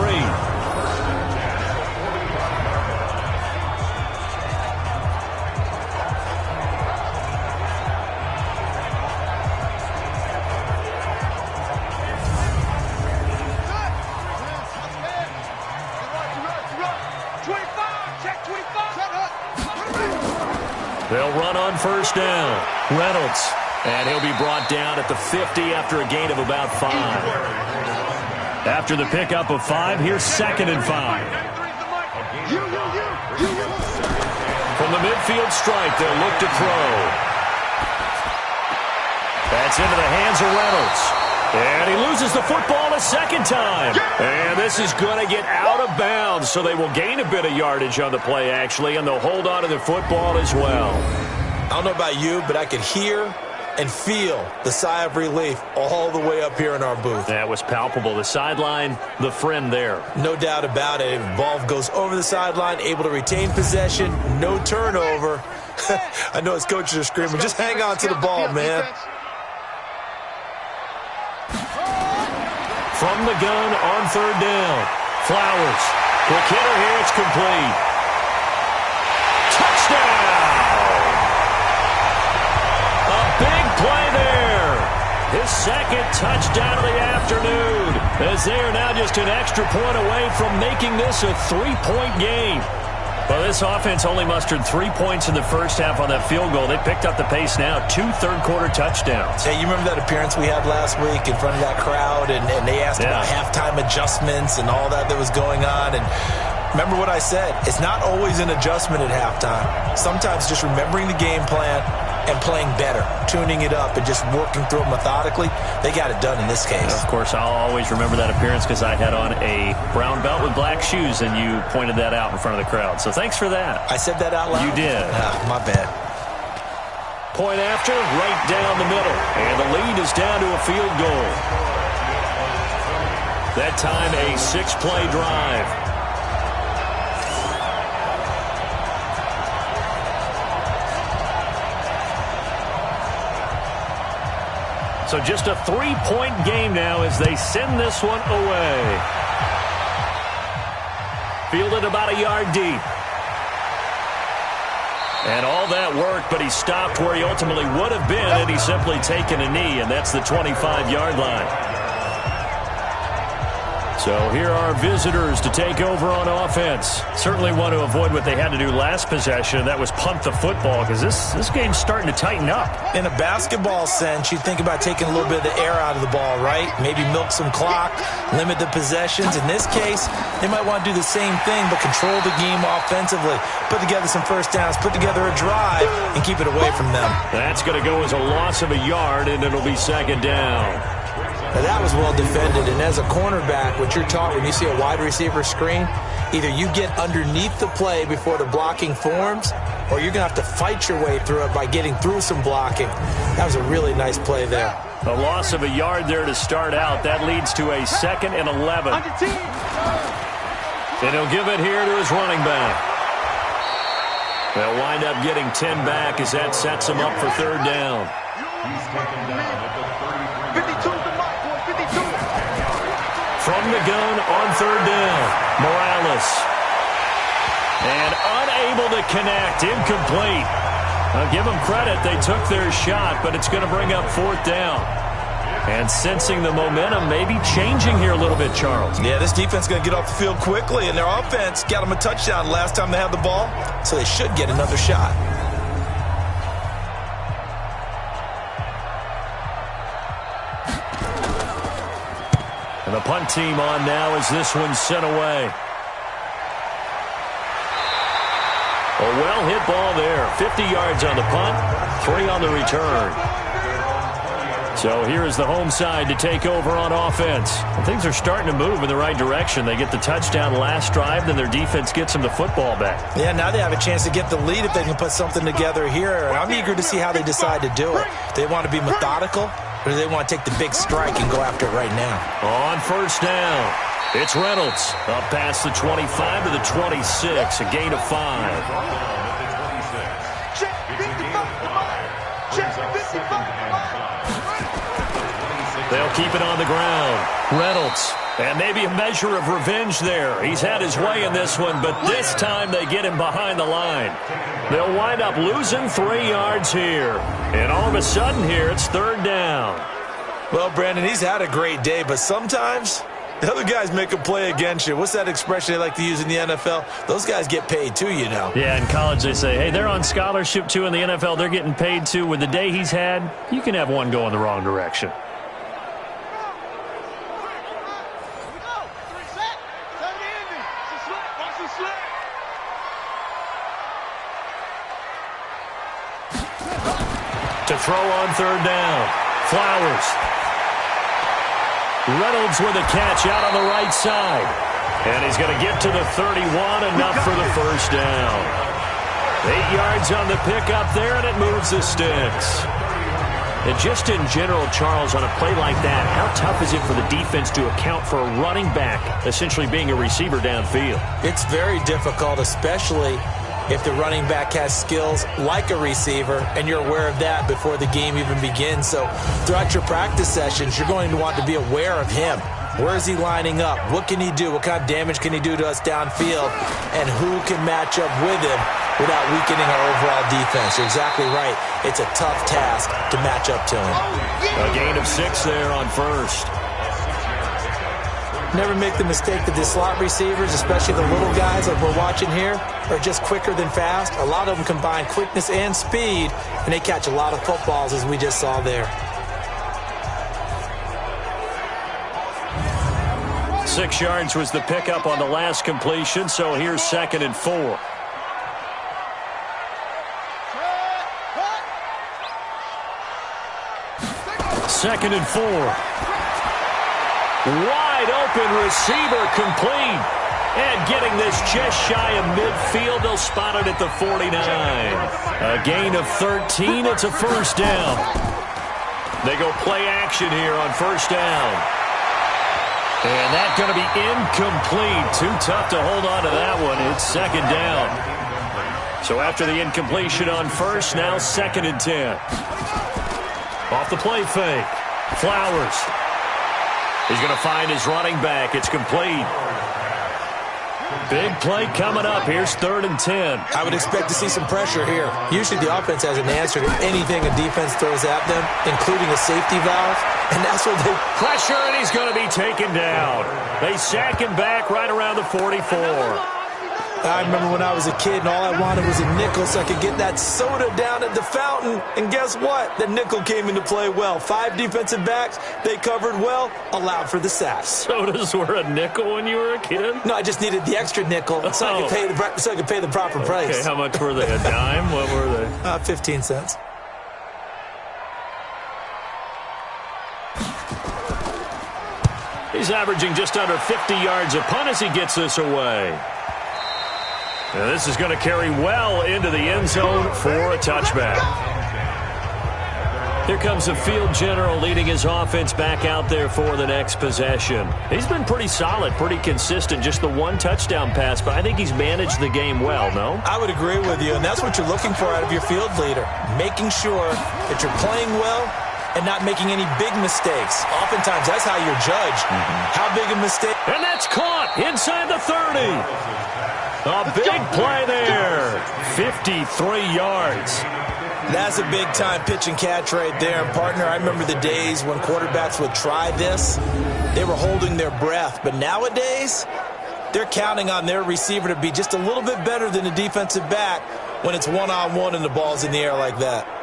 They'll run on first down. Reynolds. And he'll be brought down at the 50 after a gain of about 5. After the pickup of 5, here's 2nd and 5. From the midfield stripe, they'll look to throw. That's into the hands of Reynolds. And he loses the football a second time. And this is going to get out of bounds, so they will gain a bit of yardage on the play, actually, and they'll hold on to the football as well. I don't know about you, but I could hear and feel the sigh of relief all the way up here in our booth. That was palpable. The sideline, the friend there. No doubt about it. Ball goes over the sideline, able to retain possession, no turnover. I know his coaches are screaming, just hang on to the ball, man. From the gun on 3rd down. Flowers. Quick hitter here. It's complete. Touchdown! A big play there. His 2nd touchdown of the afternoon. As they are now just an extra point away from making this a 3-point game. Well, this offense only mustered 3 points in the first half on that field goal. They picked up the pace now. 2 third-quarter touchdowns. Hey, you remember that appearance we had last week in front of that crowd, and they asked about halftime adjustments and all that was going on, and remember what I said. It's not always an adjustment at halftime. Sometimes just remembering the game plan and playing better, tuning it up and just working through it methodically. They got it done in this case. Of course, I'll always remember that appearance because I had on a brown belt with black shoes, and you pointed that out in front of the crowd. So thanks for that. I said that out loud? You did. My bad. Point after, right down the middle. And the lead is down to a field goal. That time a 6-play drive. So just a 3-point game now as they send this one away. Fielded about a yard deep. And all that work, but he stopped where he ultimately would have been had he simply taken a knee, and that's the 25-yard line. So here are visitors to take over on offense. Certainly want to avoid what they had to do last possession, and that was punt the football, because this game's starting to tighten up. In a basketball sense, you think about taking a little bit of the air out of the ball, right? Maybe milk some clock, limit the possessions. In this case, they might want to do the same thing, but control the game offensively. Put together some first downs, put together a drive, and keep it away from them. That's going to go as a loss of a yard, and it'll be 2nd down. Now, that was well defended, and as a cornerback, what you're taught when you see a wide receiver screen, either you get underneath the play before the blocking forms, or you're going to have to fight your way through it by getting through some blocking. That was a really nice play there. A loss of a yard there to start out. That leads to a 2nd and 11. And he'll give it here to his running back. They'll wind up getting 10 back as that sets him up for 3rd down. He's taken down at the 33. 52's the mark, boy. 52. From the gun on 3rd down, Morales. And unable to connect, incomplete. I'll give them credit, they took their shot, but it's going to bring up 4th down. And sensing the momentum, maybe changing here a little bit, Charles. Yeah, this defense is going to get off the field quickly, and their offense got them a touchdown last time they had the ball, so they should get another shot. And the punt team on now as this one's sent away. A well-hit ball there. 50 yards on the punt, 3 on the return. So here is the home side to take over on offense. And things are starting to move in the right direction. They get the touchdown last drive, then their defense gets them the football back. Yeah, now they have a chance to get the lead if they can put something together here. I'm eager to see how they decide to do it. Do they want to be methodical, or do they want to take the big strike and go after it right now? On 1st down, it's Reynolds. Up past the 25 to the 26, a gain of 5. Check 55 the mark. Check 55 the mark. They'll keep it on the ground. Reynolds. And maybe a measure of revenge there. He's had his way in this one, but this time they get him behind the line. They'll wind up losing 3 yards here. And all of a sudden here, it's 3rd down. Well, Brandon, he's had a great day, but sometimes the other guys make a play against you. What's that expression they like to use in the NFL? Those guys get paid too, you know. Yeah, in college they say, hey, they're on scholarship too. In the NFL, they're getting paid too. With the day he's had, you can have one go in the wrong direction. To throw on 3rd down. Flowers. Reynolds with a catch out on the right side. And he's going to get to the 31, enough for the 1st down. 8 yards on the pickup there, and it moves the sticks. And just in general, Charles, on a play like that, how tough is it for the defense to account for a running back essentially being a receiver downfield? It's very difficult, especially if the running back has skills like a receiver, and you're aware of that before the game even begins. So throughout your practice sessions, you're going to want to be aware of him. Where is he lining up? What can he do? What kind of damage can he do to us downfield? And who can match up with him without weakening our overall defense? You're exactly right. It's a tough task to match up to him. A gain of 6 there on 1st. Never make the mistake that the slot receivers, especially the little guys like we're watching here, are just quicker than fast. A lot of them combine quickness and speed, and they catch a lot of footballs, as we just saw there. 6 yards was the pickup on the last completion, so here's 2nd and 4. Second and 4. Wide open receiver complete. And getting this just shy of midfield, they'll spot it at the 49. A gain of 13. It's a 1st down. They go play action here on 1st down. And that's going to be incomplete. Too tough to hold on to that one. It's 2nd down. So after the incompletion on 1st, now 2nd and 10. Off the play fake. Flowers. He's going to find his running back. It's complete. Big play coming up. Here's 3rd and 10. I would expect to see some pressure here. Usually the offense has an answer to anything a defense throws at them, including a safety valve. And that's what they... Pressure, and he's going to be taken down. They sack him back right around the 44. I remember when I was a kid and all I wanted was a nickel so I could get that soda down at the fountain. And guess what? The nickel came into play well. 5 defensive backs, they covered well, allowed for the sack. Sodas were a nickel when you were a kid? No, I just needed the extra nickel so I could pay the proper price. Okay, how much were they? A dime? What were they? 15 cents. He's averaging just under 50 yards a punt as he gets this away. And this is going to carry well into the end zone for a touchback. Here comes the field general leading his offense back out there for the next possession. He's been pretty solid, pretty consistent, just the one touchdown pass, but I think he's managed the game well, no? I would agree with you, and that's what you're looking for out of your field leader, making sure that you're playing well and not making any big mistakes. Oftentimes, that's how you're judged. How big a mistake. And that's caught inside the 30. A big play there. 53 yards. That's a big-time pitch and catch right there. And, partner, I remember the days when quarterbacks would try this. They were holding their breath. But nowadays, they're counting on their receiver to be just a little bit better than the defensive back when it's one-on-one and the ball's in the air like that.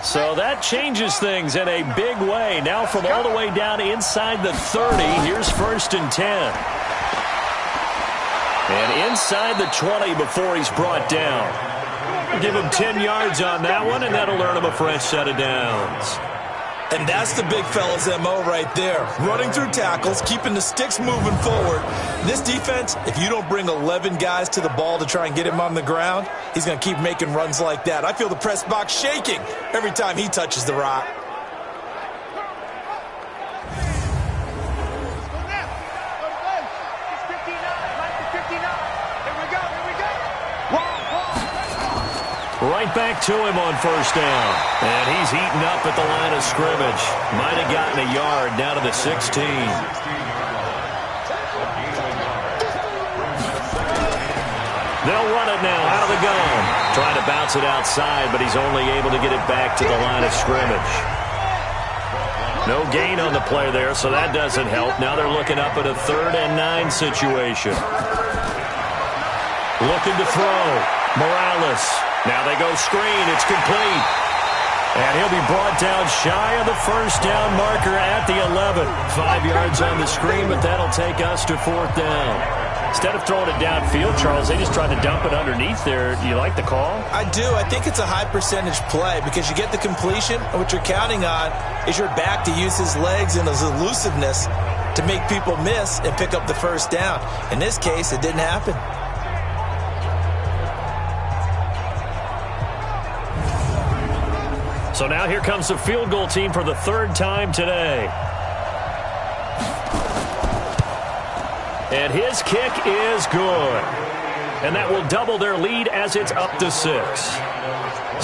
So that changes things in a big way. Now from all the way down inside the 30, here's 1st and 10. And inside the 20 before he's brought down. Give him 10 yards on that one, and that'll earn him a fresh set of downs. And that's the big fella's MO right there. Running through tackles, keeping the sticks moving forward. This defense, if you don't bring 11 guys to the ball to try and get him on the ground, he's going to keep making runs like that. I feel the press box shaking every time he touches the rock. Right back to him on 1st down. And he's eaten up at the line of scrimmage. Might have gotten a yard down to the 16. They'll run it now out of the gun. Trying to bounce it outside, but he's only able to get it back to the line of scrimmage. No gain on the play there, so that doesn't help. Now they're looking up at a 3rd and 9 situation. Looking to throw. Morales. Now they go screen. It's complete. And he'll be brought down shy of the 1st down marker at the 11. 5 yards on the screen, but that'll take us to 4th down. Instead of throwing it downfield, Charles, they just tried to dump it underneath there. Do you like the call? I do. I think it's a high percentage play because you get the completion, and what you're counting on is your back to use his legs and his elusiveness to make people miss and pick up the 1st down. In this case, it didn't happen. So now here comes the field goal team for the 3rd time today. And his kick is good. And that will double their lead as it's up to 6.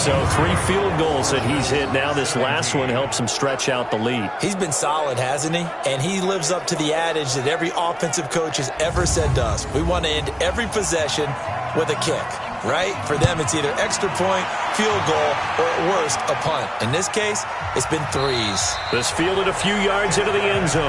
So 3 field goals that he's hit now. This last one helps him stretch out the lead. He's been solid, hasn't he? And he lives up to the adage that every offensive coach has ever said to us. We want to end every possession with a kick, right? For them, it's either extra point, field goal, or at worst, a punt. In this case, it's been 3s. This fielded a few yards into the end zone.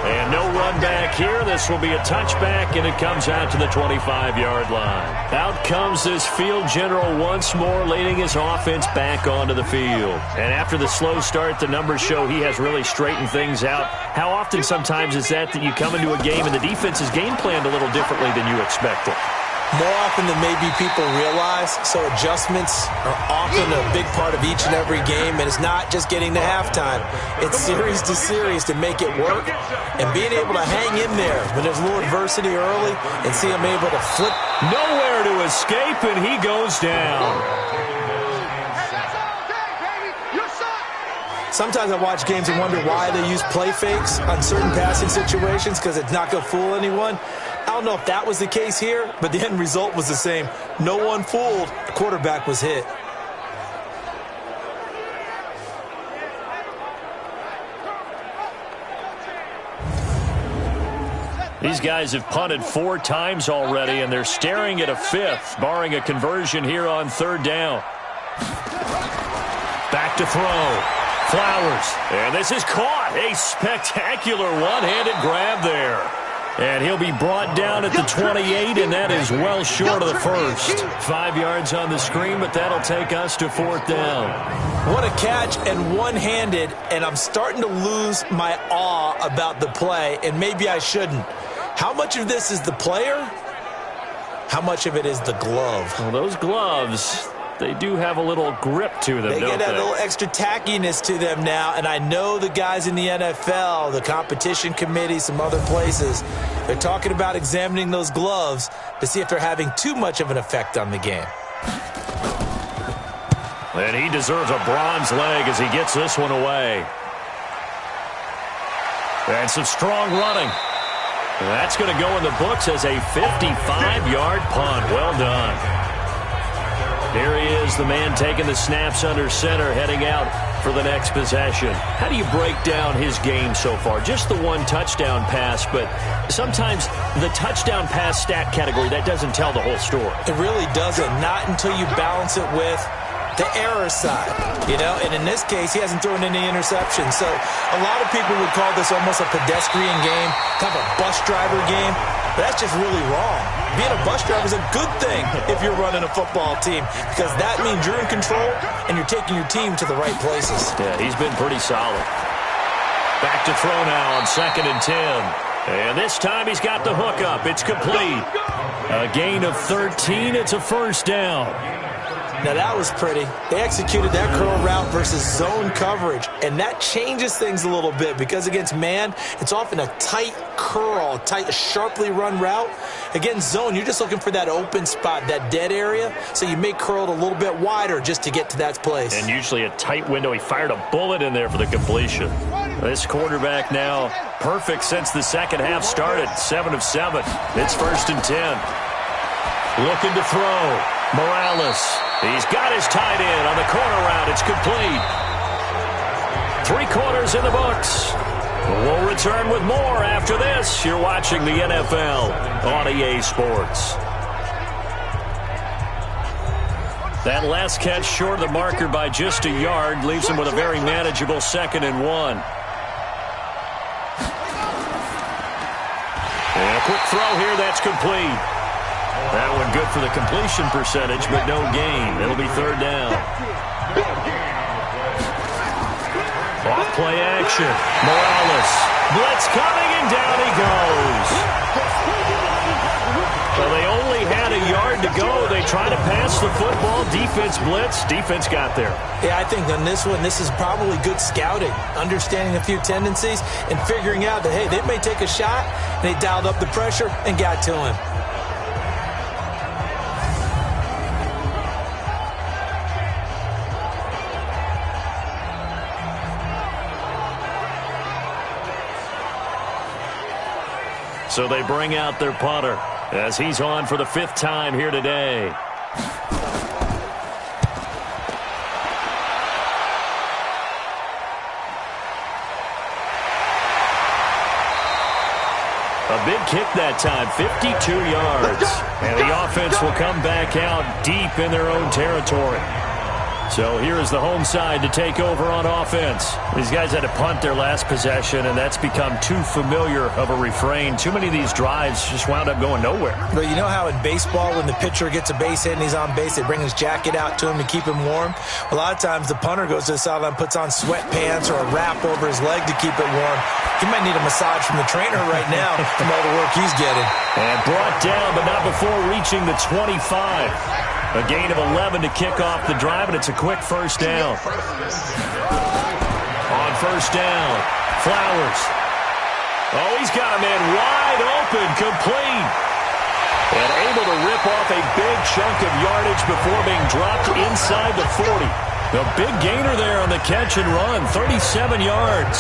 And no run back here. This will be a touchback, and it comes out to the 25-yard line. Out comes this field general once more, leading his offense back onto the field. And after the slow start, the numbers show he has really straightened things out. How often sometimes is that you come into a game and the defense is game planned a little differently than you expected? More often than maybe people realize, so adjustments are often a big part of each and every game, and it's not just getting to halftime. It's series to series to make it work, and being able to hang in there when there's a little adversity early and see him able to flip. Nowhere to escape, and he goes down. Sometimes I watch games and wonder why they use play fakes on certain passing situations because it's not going to fool anyone. I don't know if that was the case here, but the end result was the same. No one fooled. The quarterback was hit. These guys have punted 4 times already, and they're staring at a 5th, barring a conversion here on 3rd down. Back to throw. Flowers. And this is caught. A spectacular one-handed grab there. And he'll be brought down at the 28, and that is well short of the 1st. 5 yards on the screen, but that'll take us to 4th down. What a catch and one-handed, and I'm starting to lose my awe about the play, and maybe I shouldn't. How much of this is the player? How much of it is the glove? Well, those gloves, they do have a little grip to them, They don't get that little extra tackiness to them now, and I know the guys in the NFL, the competition committee, some other places, they're talking about examining those gloves to see if they're having too much of an effect on the game. And he deserves a bronze leg as he gets this one away. And some strong running. That's going to go in the books as a 55-yard punt. Well done. Here he is, the man taking the snaps under center, heading out for the next possession. How do you break down his game so far? Just the one touchdown pass, but sometimes the touchdown pass stat category, that doesn't tell the whole story. It really doesn't. Not until you balance it with the error side, and in this case, he hasn't thrown any interceptions. So a lot of people would call this almost a pedestrian game, kind of a bus driver game, but that's just really wrong. Being a bus driver is a good thing if you're running a football team, because that means you're in control and you're taking your team to the right places. Yeah, he's been pretty solid. Back to throw now on 2nd and 10. And this time he's got the hook up. It's complete. A gain of 13. It's a first down. Now, that was pretty. They executed that curl route versus zone coverage, and that changes things a little bit because against man, it's often a tight curl, tight, sharply run route. Against zone, you're just looking for that open spot, that dead area, so you may curl it a little bit wider just to get to that place. And usually a tight window. He fired a bullet in there for the completion. This quarterback now perfect since the second half started, 7 of 7. It's 1st and 10. Looking to throw. Morales. He's got his tight end on the corner route. It's complete. 3 quarters in the books. We'll return with more after this. You're watching the NFL on EA Sports. That last catch short of the marker by just a yard leaves him with a very manageable 2nd and 1. And a quick throw here. That's complete. That one good for the completion percentage, but no gain. It'll be 3rd down. Off play action. Morales. Blitz coming, and down he goes. Well, they only had a yard to go. They tried to pass the football. Defense blitz. Defense got there. Yeah, I think on this one, this is probably good scouting, understanding a few tendencies, and figuring out that, hey, they may take a shot, and they dialed up the pressure and got to him. So they bring out their punter as he's on for the 5th time here today. A big kick that time, 52 yards. And the offense will come back out deep in their own territory. So here is the home side to take over on offense. These guys had to punt their last possession, and that's become too familiar of a refrain. Too many of these drives just wound up going nowhere. But you know how in baseball, when the pitcher gets a base hit and he's on base, they bring his jacket out to him to keep him warm? A lot of times the punter goes to the sideline, puts on sweatpants or a wrap over his leg to keep it warm. He might need a massage from the trainer right now from all the work he's getting. And brought down, but not before reaching the 25. A gain of 11 to kick off the drive, and it's a quick first down. On first down, Flowers. Oh, he's got a man wide open, complete. And able to rip off a big chunk of yardage before being dropped inside the 40. The big gainer there on the catch and run, 37 yards.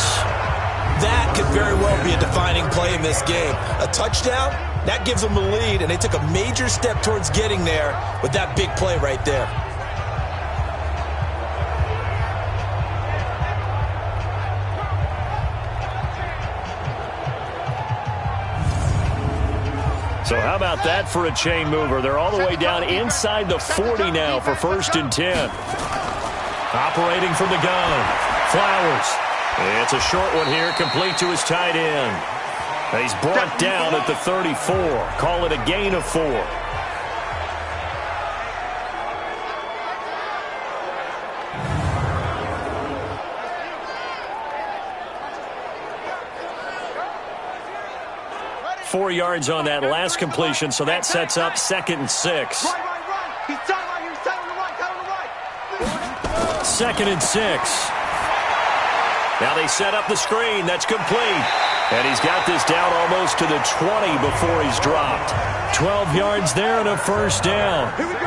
That could very well be a defining play in this game. A touchdown, that gives them the lead, and they took a major step towards getting there with that big play right there. So how about that for a chain mover? They're all the way down inside the 40 now for 1st and 10. Operating from the gun, Flowers. It's a short one here, complete to his tight end. He's brought down at the 34. Call it a gain of 4. Four yards on that last completion, so that sets up 2nd and 6. Right. He's tight right here. He's tight on the right. Tight on the 2nd and 6. Now they set up the screen. That's complete. And he's got this down almost to the 20 before he's dropped. 12 yards there and a first down. Here we go.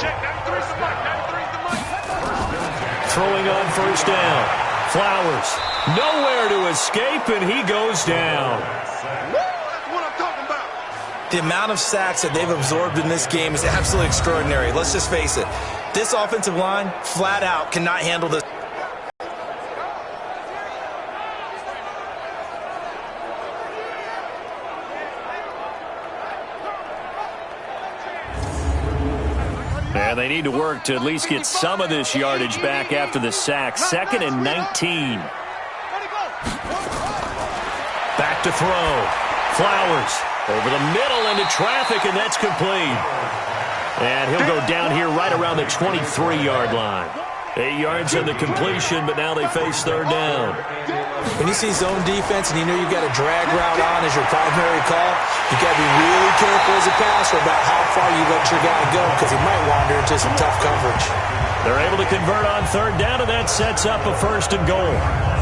Check, 93's the mic. 93's the mic. Throwing on first down. Flowers. Nowhere to escape, and he goes down. That's what I'm talking about. The amount of sacks that they've absorbed in this game is absolutely extraordinary. Let's just face it. This offensive line, flat out, cannot handle this. And they need to work to at least get some of this yardage back after the sack. 2nd and 19. Back to throw. Flowers over the middle into traffic, and that's complete. And he'll go down here right around the 23-yard line. 8 yards in the completion, but now they face 3rd down. When you see zone defense and you know you've got a drag route on as your primary call, you've got to be really careful as a passer about how far you let your guy go because he might wander into some tough coverage. They're able to convert on 3rd down, and that sets up a 1st and goal.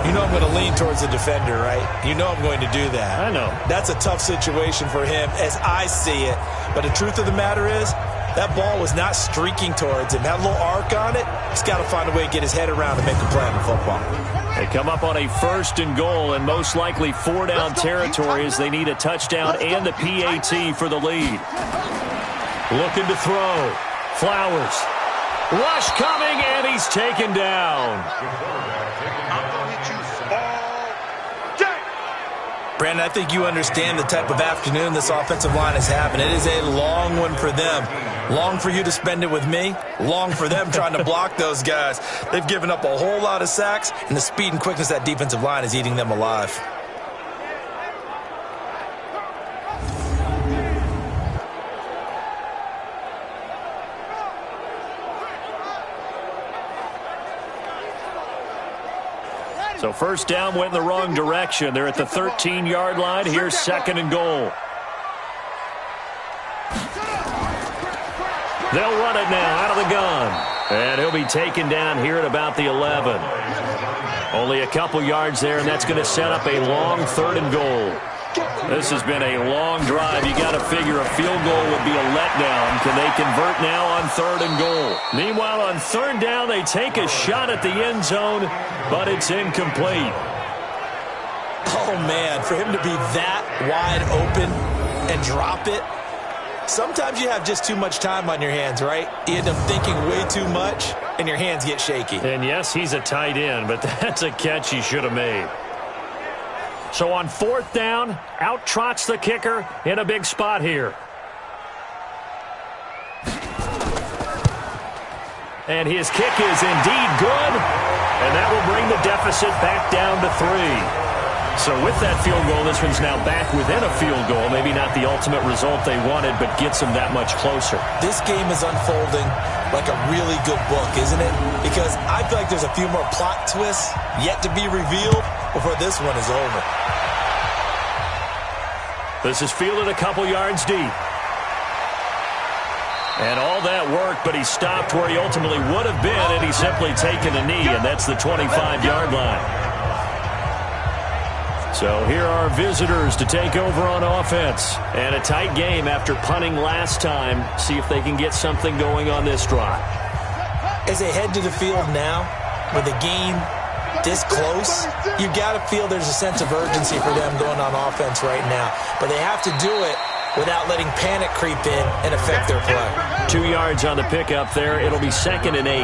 You know I'm going to lean towards the defender, right? You know I'm going to do that. I know. That's a tough situation for him as I see it. But the truth of the matter is, that ball was not streaking towards him. Had a little arc on it. He's got to find a way to get his head around and make a play on the football. They come up on a 1st and goal and most likely 4-down territory as they need a touchdown and the PAT for the lead. Looking to throw. Flowers. Rush coming, and he's taken down. I'm going to hit you all day. Brandon, I think you understand the type of afternoon this offensive line is having. It is a long one for them. Long for you to spend it with me. Long for them trying to block those guys. They've given up a whole lot of sacks, and the speed and quickness of that defensive line is eating them alive. So 1st down went in the wrong direction. They're at the 13-yard line. Here's 2nd and goal. They'll run it now out of the gun. And he'll be taken down here at about the 11. Only a couple yards there, and that's going to set up a long 3rd and goal. This has been a long drive. You got to figure a field goal would be a letdown. Can they convert now on 3rd and goal? Meanwhile, on 3rd down, they take a shot at the end zone, but it's incomplete. Oh, man, for him to be that wide open and drop it, sometimes you have just too much time on your hands, right? You end up thinking way too much, and your hands get shaky. And yes, he's a tight end, but that's a catch he should have made. So on 4th down, out trots the kicker in a big spot here. And his kick is indeed good, and that will bring the deficit back down to 3. So with that field goal, this one's now back within a field goal. Maybe not the ultimate result they wanted, but gets them that much closer. This game is unfolding like a really good book, isn't it? Because I feel like there's a few more plot twists yet to be revealed before this one is over. This is fielded a couple yards deep. And all that work, but he stopped where he ultimately would have been, and he's simply taken a knee, and that's the 25-yard line. So here are visitors to take over on offense. And a tight game after punting last time. See if they can get something going on this drive. As they head to the field now, with the game this close, you got to feel there's a sense of urgency for them going on offense right now. But they have to do it without letting panic creep in and affect their play. 2 yards on the pickup there. It'll be 2nd and 8.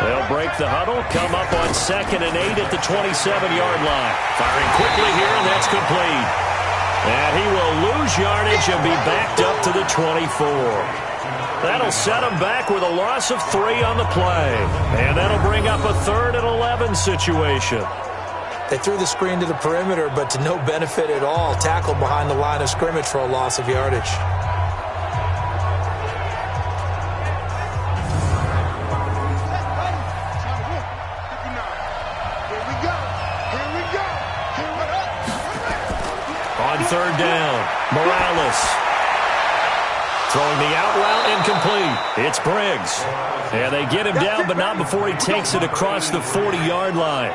They'll break the huddle, come up on 2nd and 8 at the 27-yard line. Firing quickly here, and that's complete. And he will lose yardage and be backed up to the 24. That'll set him back with a loss of 3 on the play. And that'll bring up a 3rd and 11 situation. They threw the screen to the perimeter, but to no benefit at all. Tackled behind the line of scrimmage for a loss of yardage. On 3rd down, Morales Throwing the out route incomplete. It's Briggs. And they get him down, but not before he takes it across the 40-yard line.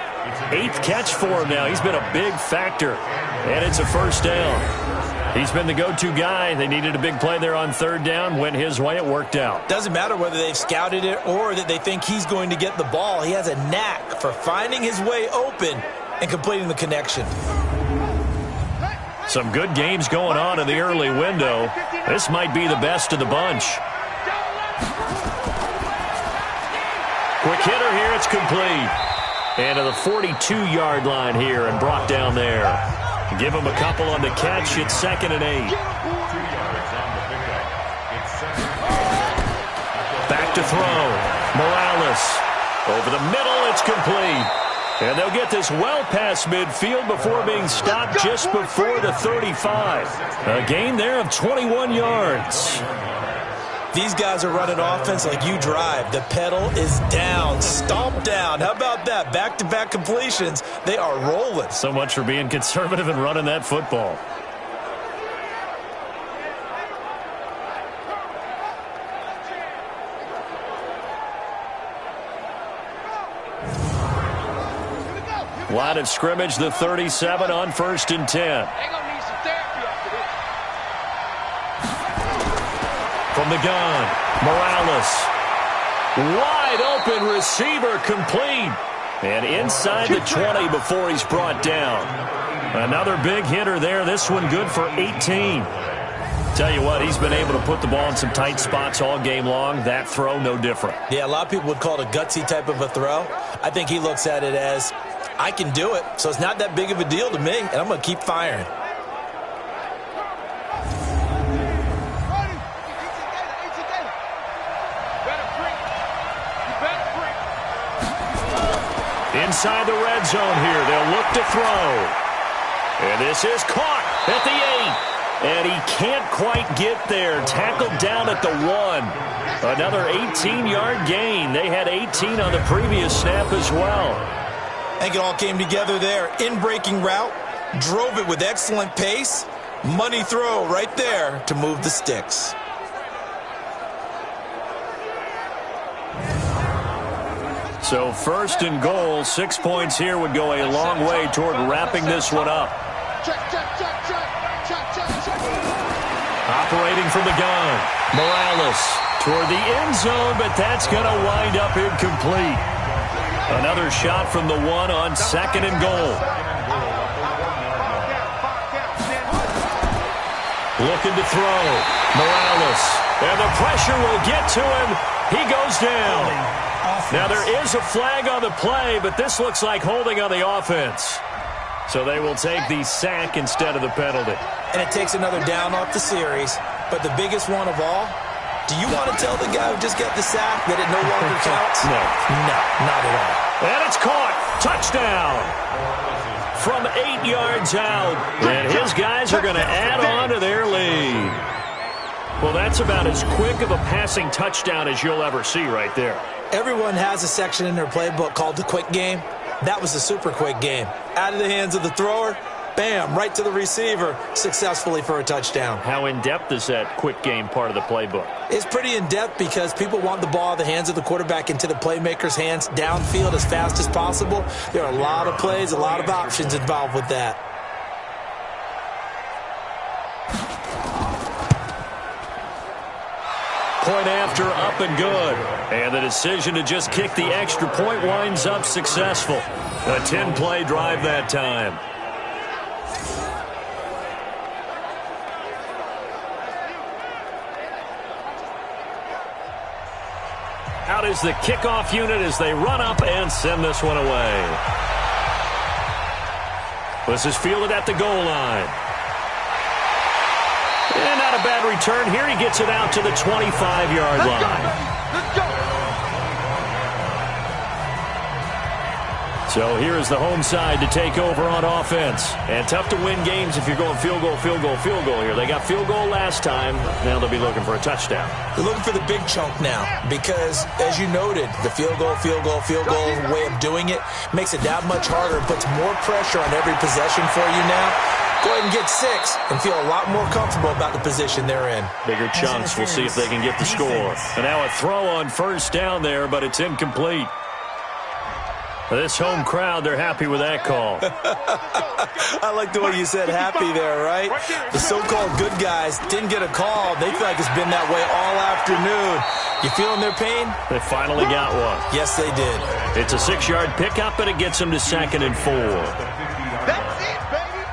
8th catch for him now. He's been a big factor. And it's a first down. He's been the go-to guy. They needed a big play there on 3rd down. Went his way. It worked out. Doesn't matter whether they've scouted it or that they think he's going to get the ball. He has a knack for finding his way open and completing the connection. Some good games going on in the early window. This might be the best of the bunch. Quick hitter here. It's complete. And to the 42-yard line here and brought down there. Give him a couple on the catch. It's 2nd and 8. Back to throw. Morales. Over the middle. It's complete. And they'll get this well past midfield before being stopped just before the 35. A gain there of 21 yards. These guys are running offense like you drive. The pedal is down, stomp down. How about that? Back-to-back completions. They are rolling. So much for being conservative and running that football. Line of scrimmage, the 37 on 1st and 10. They're gonna need some therapy after this. From the gun, Morales. Wide open receiver complete. And inside the 20 before he's brought down. Another big hitter there. This one good for 18. Tell you what, he's been able to put the ball in some tight spots all game long. That throw, no different. Yeah, a lot of people would call it a gutsy type of a throw. I think he looks at it as, I can do it, so it's not that big of a deal to me, and I'm going to keep firing. Inside the red zone here, they'll look to throw. And this is caught at the 8. And he can't quite get there. Tackled down at the 1. Another 18-yard gain. They had 18 on the previous snap as well. I think it all came together there. In-breaking route, drove it with excellent pace. Money throw right there to move the sticks. So 1st and goal, 6 points here would go a long way toward wrapping this one up. Operating from the gun, Morales toward the end zone, but that's going to wind up incomplete. Another shot from the 1 on 2nd and goal. Looking to throw, Morales, and the pressure will get to him. He goes down. Now, there is a flag on the play, but this looks like holding on the offense. So they will take the sack instead of the penalty. And it takes another down off the series. But the biggest one of all, do you want to tell the guy who just got the sack that it no longer counts? No. No, not at all. And it's caught. Touchdown. From 8 yards out. And his guys are going to add on to their lead. Well, that's about as quick of a passing touchdown as you'll ever see right there. Everyone has a section in their playbook called the quick game. That was a super quick game. Out of the hands of the thrower, bam, right to the receiver, successfully for a touchdown. How in-depth is that quick game part of the playbook? It's pretty in-depth because people want the ball out of the hands of the quarterback into the playmaker's hands downfield as fast as possible. There are a lot of plays, a lot of options involved with that. Point after, up and good. And the decision to just kick the extra point winds up successful. A 10-play drive that time. Out is the kickoff unit as they run up and send this one away. This is fielded at the goal line. And not a bad return. Here he gets it out to the 25-yard line. Let's go. So here is the home side to take over on offense. And tough to win games if you're going field goal, field goal, field goal here. They got field goal last time. Now they'll be looking for a touchdown. They're looking for the big chunk now because, as you noted, the field goal way of doing it makes it that much harder and puts more pressure on every possession for you now. go ahead and get 6 and feel a lot more comfortable about the position they're in. Bigger chunks. We'll see if they can get the score. And now a throw on first down there, but it's incomplete. This home crowd, they're happy with that call. I like the way you said happy there, right? The so-called good guys didn't get a call. They feel like it's been that way all afternoon. You feeling their pain? They finally got one. Yes, they did. It's a 6-yard pickup, and it gets them to 2nd and 4. That's it, baby.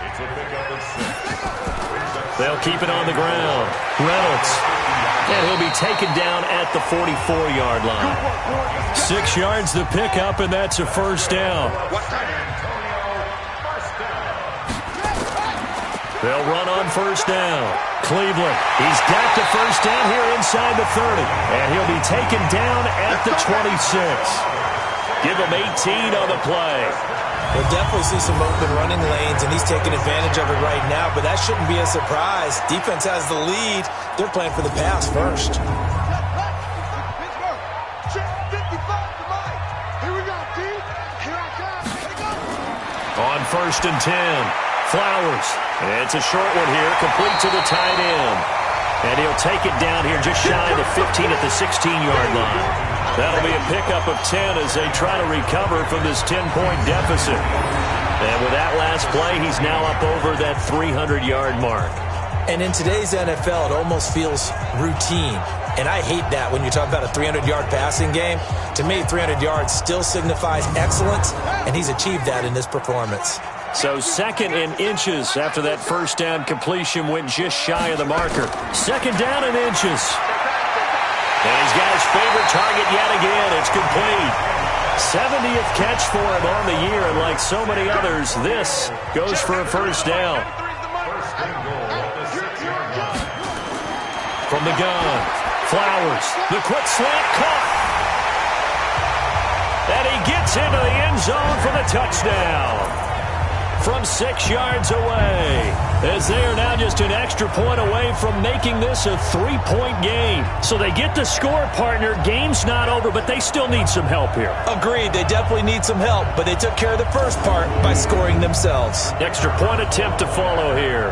They'll keep it on the ground. Reynolds. And he'll be taken down at the 44-yard line. 6 yards the pickup, and that's a first down. They'll run on first down. Cleveland, he's got the first down here inside the 30. And he'll be taken down at the 26. Give him 18 on the play. We'll definitely see some open running lanes, and he's taking advantage of it right now, but that shouldn't be a surprise. Defense has the lead. They're playing for the pass first. On 1st and 10, Flowers. It's a short one here, complete to the tight end. And he'll take it down here just shy of the 15 at the 16-yard line. That'll be a pickup of 10 as they try to recover from this 10-point deficit. And with that last play, he's now up over that 300-yard mark. And in today's NFL, it almost feels routine. And I hate that when you talk about a 300-yard passing game. To me, 300 yards still signifies excellence, and he's achieved that in this performance. So 2nd and inches after that first down completion went just shy of the marker. 2nd down and inches. And he's got his favorite target yet again. It's complete. 70th catch for him on the year, and like so many others, this goes for a first down. From the gun, Flowers, the quick slant caught. And he gets into the end zone for the touchdown. From 6 yards away, as they are now just an extra point away from making this a 3-point game. So they get the score, partner. Game's not over, but they still need some help here. Agreed. They definitely need some help, but they took care of the first part by scoring themselves. Extra point attempt to follow here.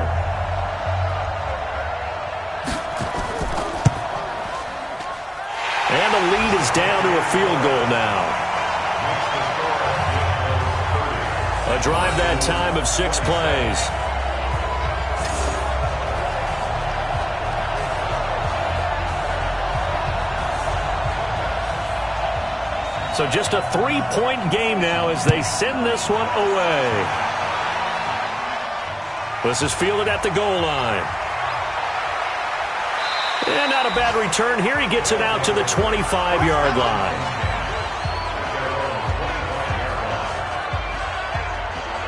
And the lead is down to a field goal now. A drive that time of 6 plays. So just a 3-point game now as they send this one away. This is fielded at the goal line. And not a bad return here. He gets it out to the 25-yard line.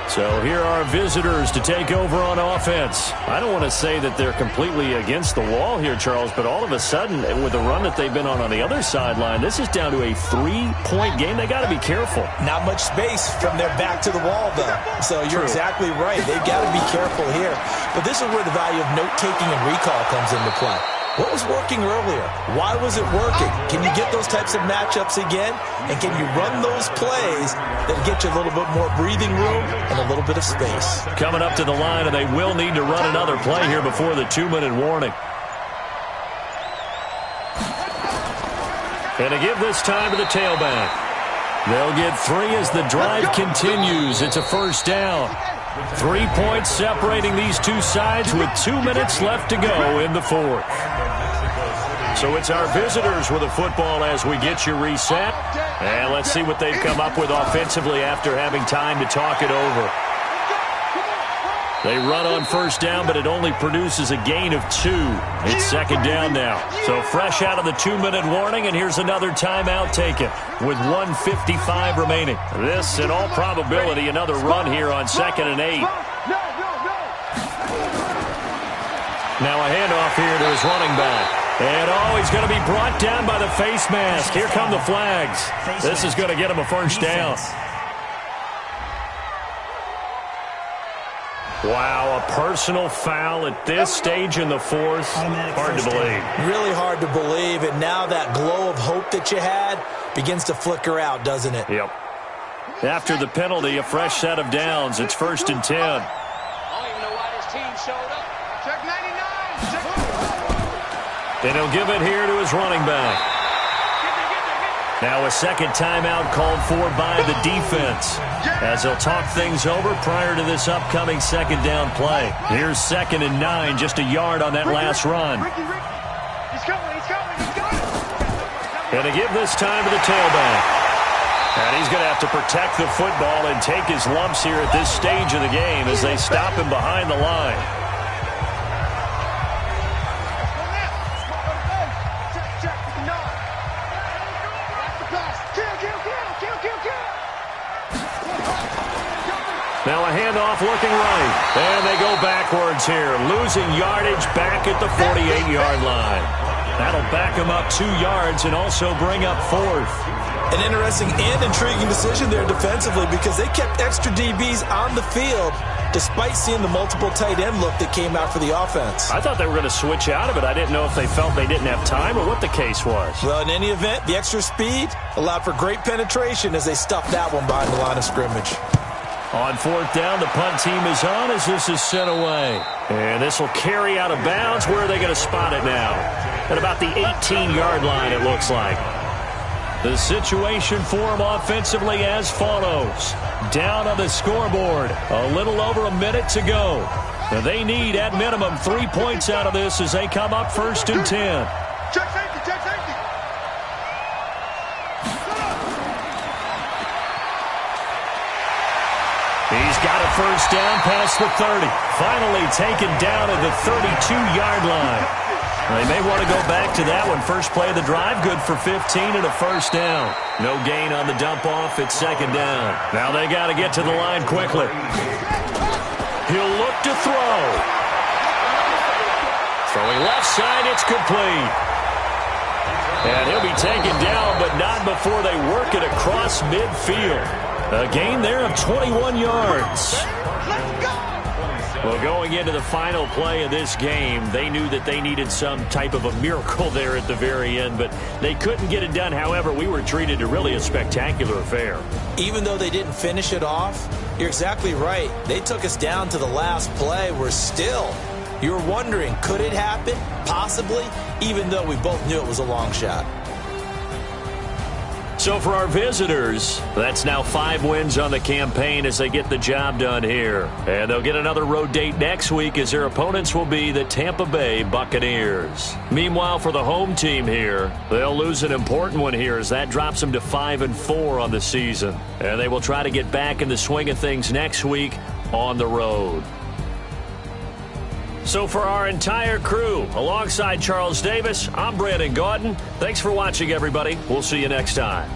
So here are visitors to take over on offense. I don't want to say that they're completely against the wall here, Charles, but all of a sudden, with the run that they've been on the other sideline, this is down to a 3-point game. They got to be careful. Not much space from their back to the wall, though. So you're exactly right. They've got to be careful here. But this is where the value of note-taking and recall comes into play. What was working earlier? Why was it working? Can you get those types of matchups again? And can you run those plays that get you a little bit more breathing room and a little bit of space? Coming up to the line, and they will need to run another play here before the 2-minute warning. And to give this time to the tailback. They'll get 3 as the drive continues. It's a first down. 3 points separating these two sides with 2 minutes left to go in the 4th. So it's our visitors with the football as we get you reset. And let's see what they've come up with offensively after having time to talk it over. They run on first down, but it only produces a gain of 2. It's 2nd down now. So fresh out of the 2-minute warning, and here's another timeout taken with 1:55 remaining. This, in all probability, another run here on 2nd and 8. Now a handoff here to his running back. And, he's going to be brought down by the face mask. Here come the flags. This is going to get him a first down. Wow, a personal foul at this stage in the 4th. Hard to believe. Really hard to believe, and now that glow of hope that you had begins to flicker out, doesn't it? Yep. After the penalty, a fresh set of downs. It's 1st and 10. Check 99. Check. And he'll give it here to his running back. Now a second timeout called for by the defense as they'll talk things over prior to this upcoming second down play. Here's 2nd and 9, just a yard on that last run. He's coming. And to give this time to the tailback. And he's going to have to protect the football and take his lumps here at this stage of the game as they stop him behind the line. Now a handoff looking right. And they go backwards here, losing yardage back at the 48-yard line. That'll back him up 2 yards and also bring up 4th. An interesting and intriguing decision there defensively because they kept extra DBs on the field despite seeing the multiple tight end look that came out for the offense. I thought they were going to switch out of it. I didn't know if they felt they didn't have time or what the case was. Well, in any event, the extra speed allowed for great penetration as they stuffed that one behind the line of scrimmage. On 4th down, the punt team is on as this is sent away. And this will carry out of bounds. Where are they going to spot it now? At about the 18-yard line, it looks like. The situation for them offensively as follows. Down on the scoreboard, a little over a minute to go. They need, at minimum, 3 points out of this as they come up 1st and 10. Check safety. He's got a 1st down past the 30. Finally taken down at the 32-yard line. They may want to go back to that one. First play of the drive, good for 15 and a 1st down. No gain on the dump off. It's 2nd down. Now they got to get to the line quickly. He'll look to throw. Throwing left side, it's complete. And he'll be taken down, but not before they work it across midfield. A gain there of 21 yards. Well, going into the final play of this game, they knew that they needed some type of a miracle there at the very end, but they couldn't get it done. However, we were treated to really a spectacular affair. Even though they didn't finish it off, you're exactly right. They took us down to the last play. We're still, you're wondering, could it happen? Possibly, even though we both knew it was a long shot. So for our visitors, that's now 5 wins on the campaign as they get the job done here. And they'll get another road date next week as their opponents will be the Tampa Bay Buccaneers. Meanwhile, for the home team here, they'll lose an important one here as that drops them to 5-4 on the season. And they will try to get back in the swing of things next week on the road. So for our entire crew, alongside Charles Davis, I'm Brandon Gaudin. Thanks for watching, everybody. We'll see you next time.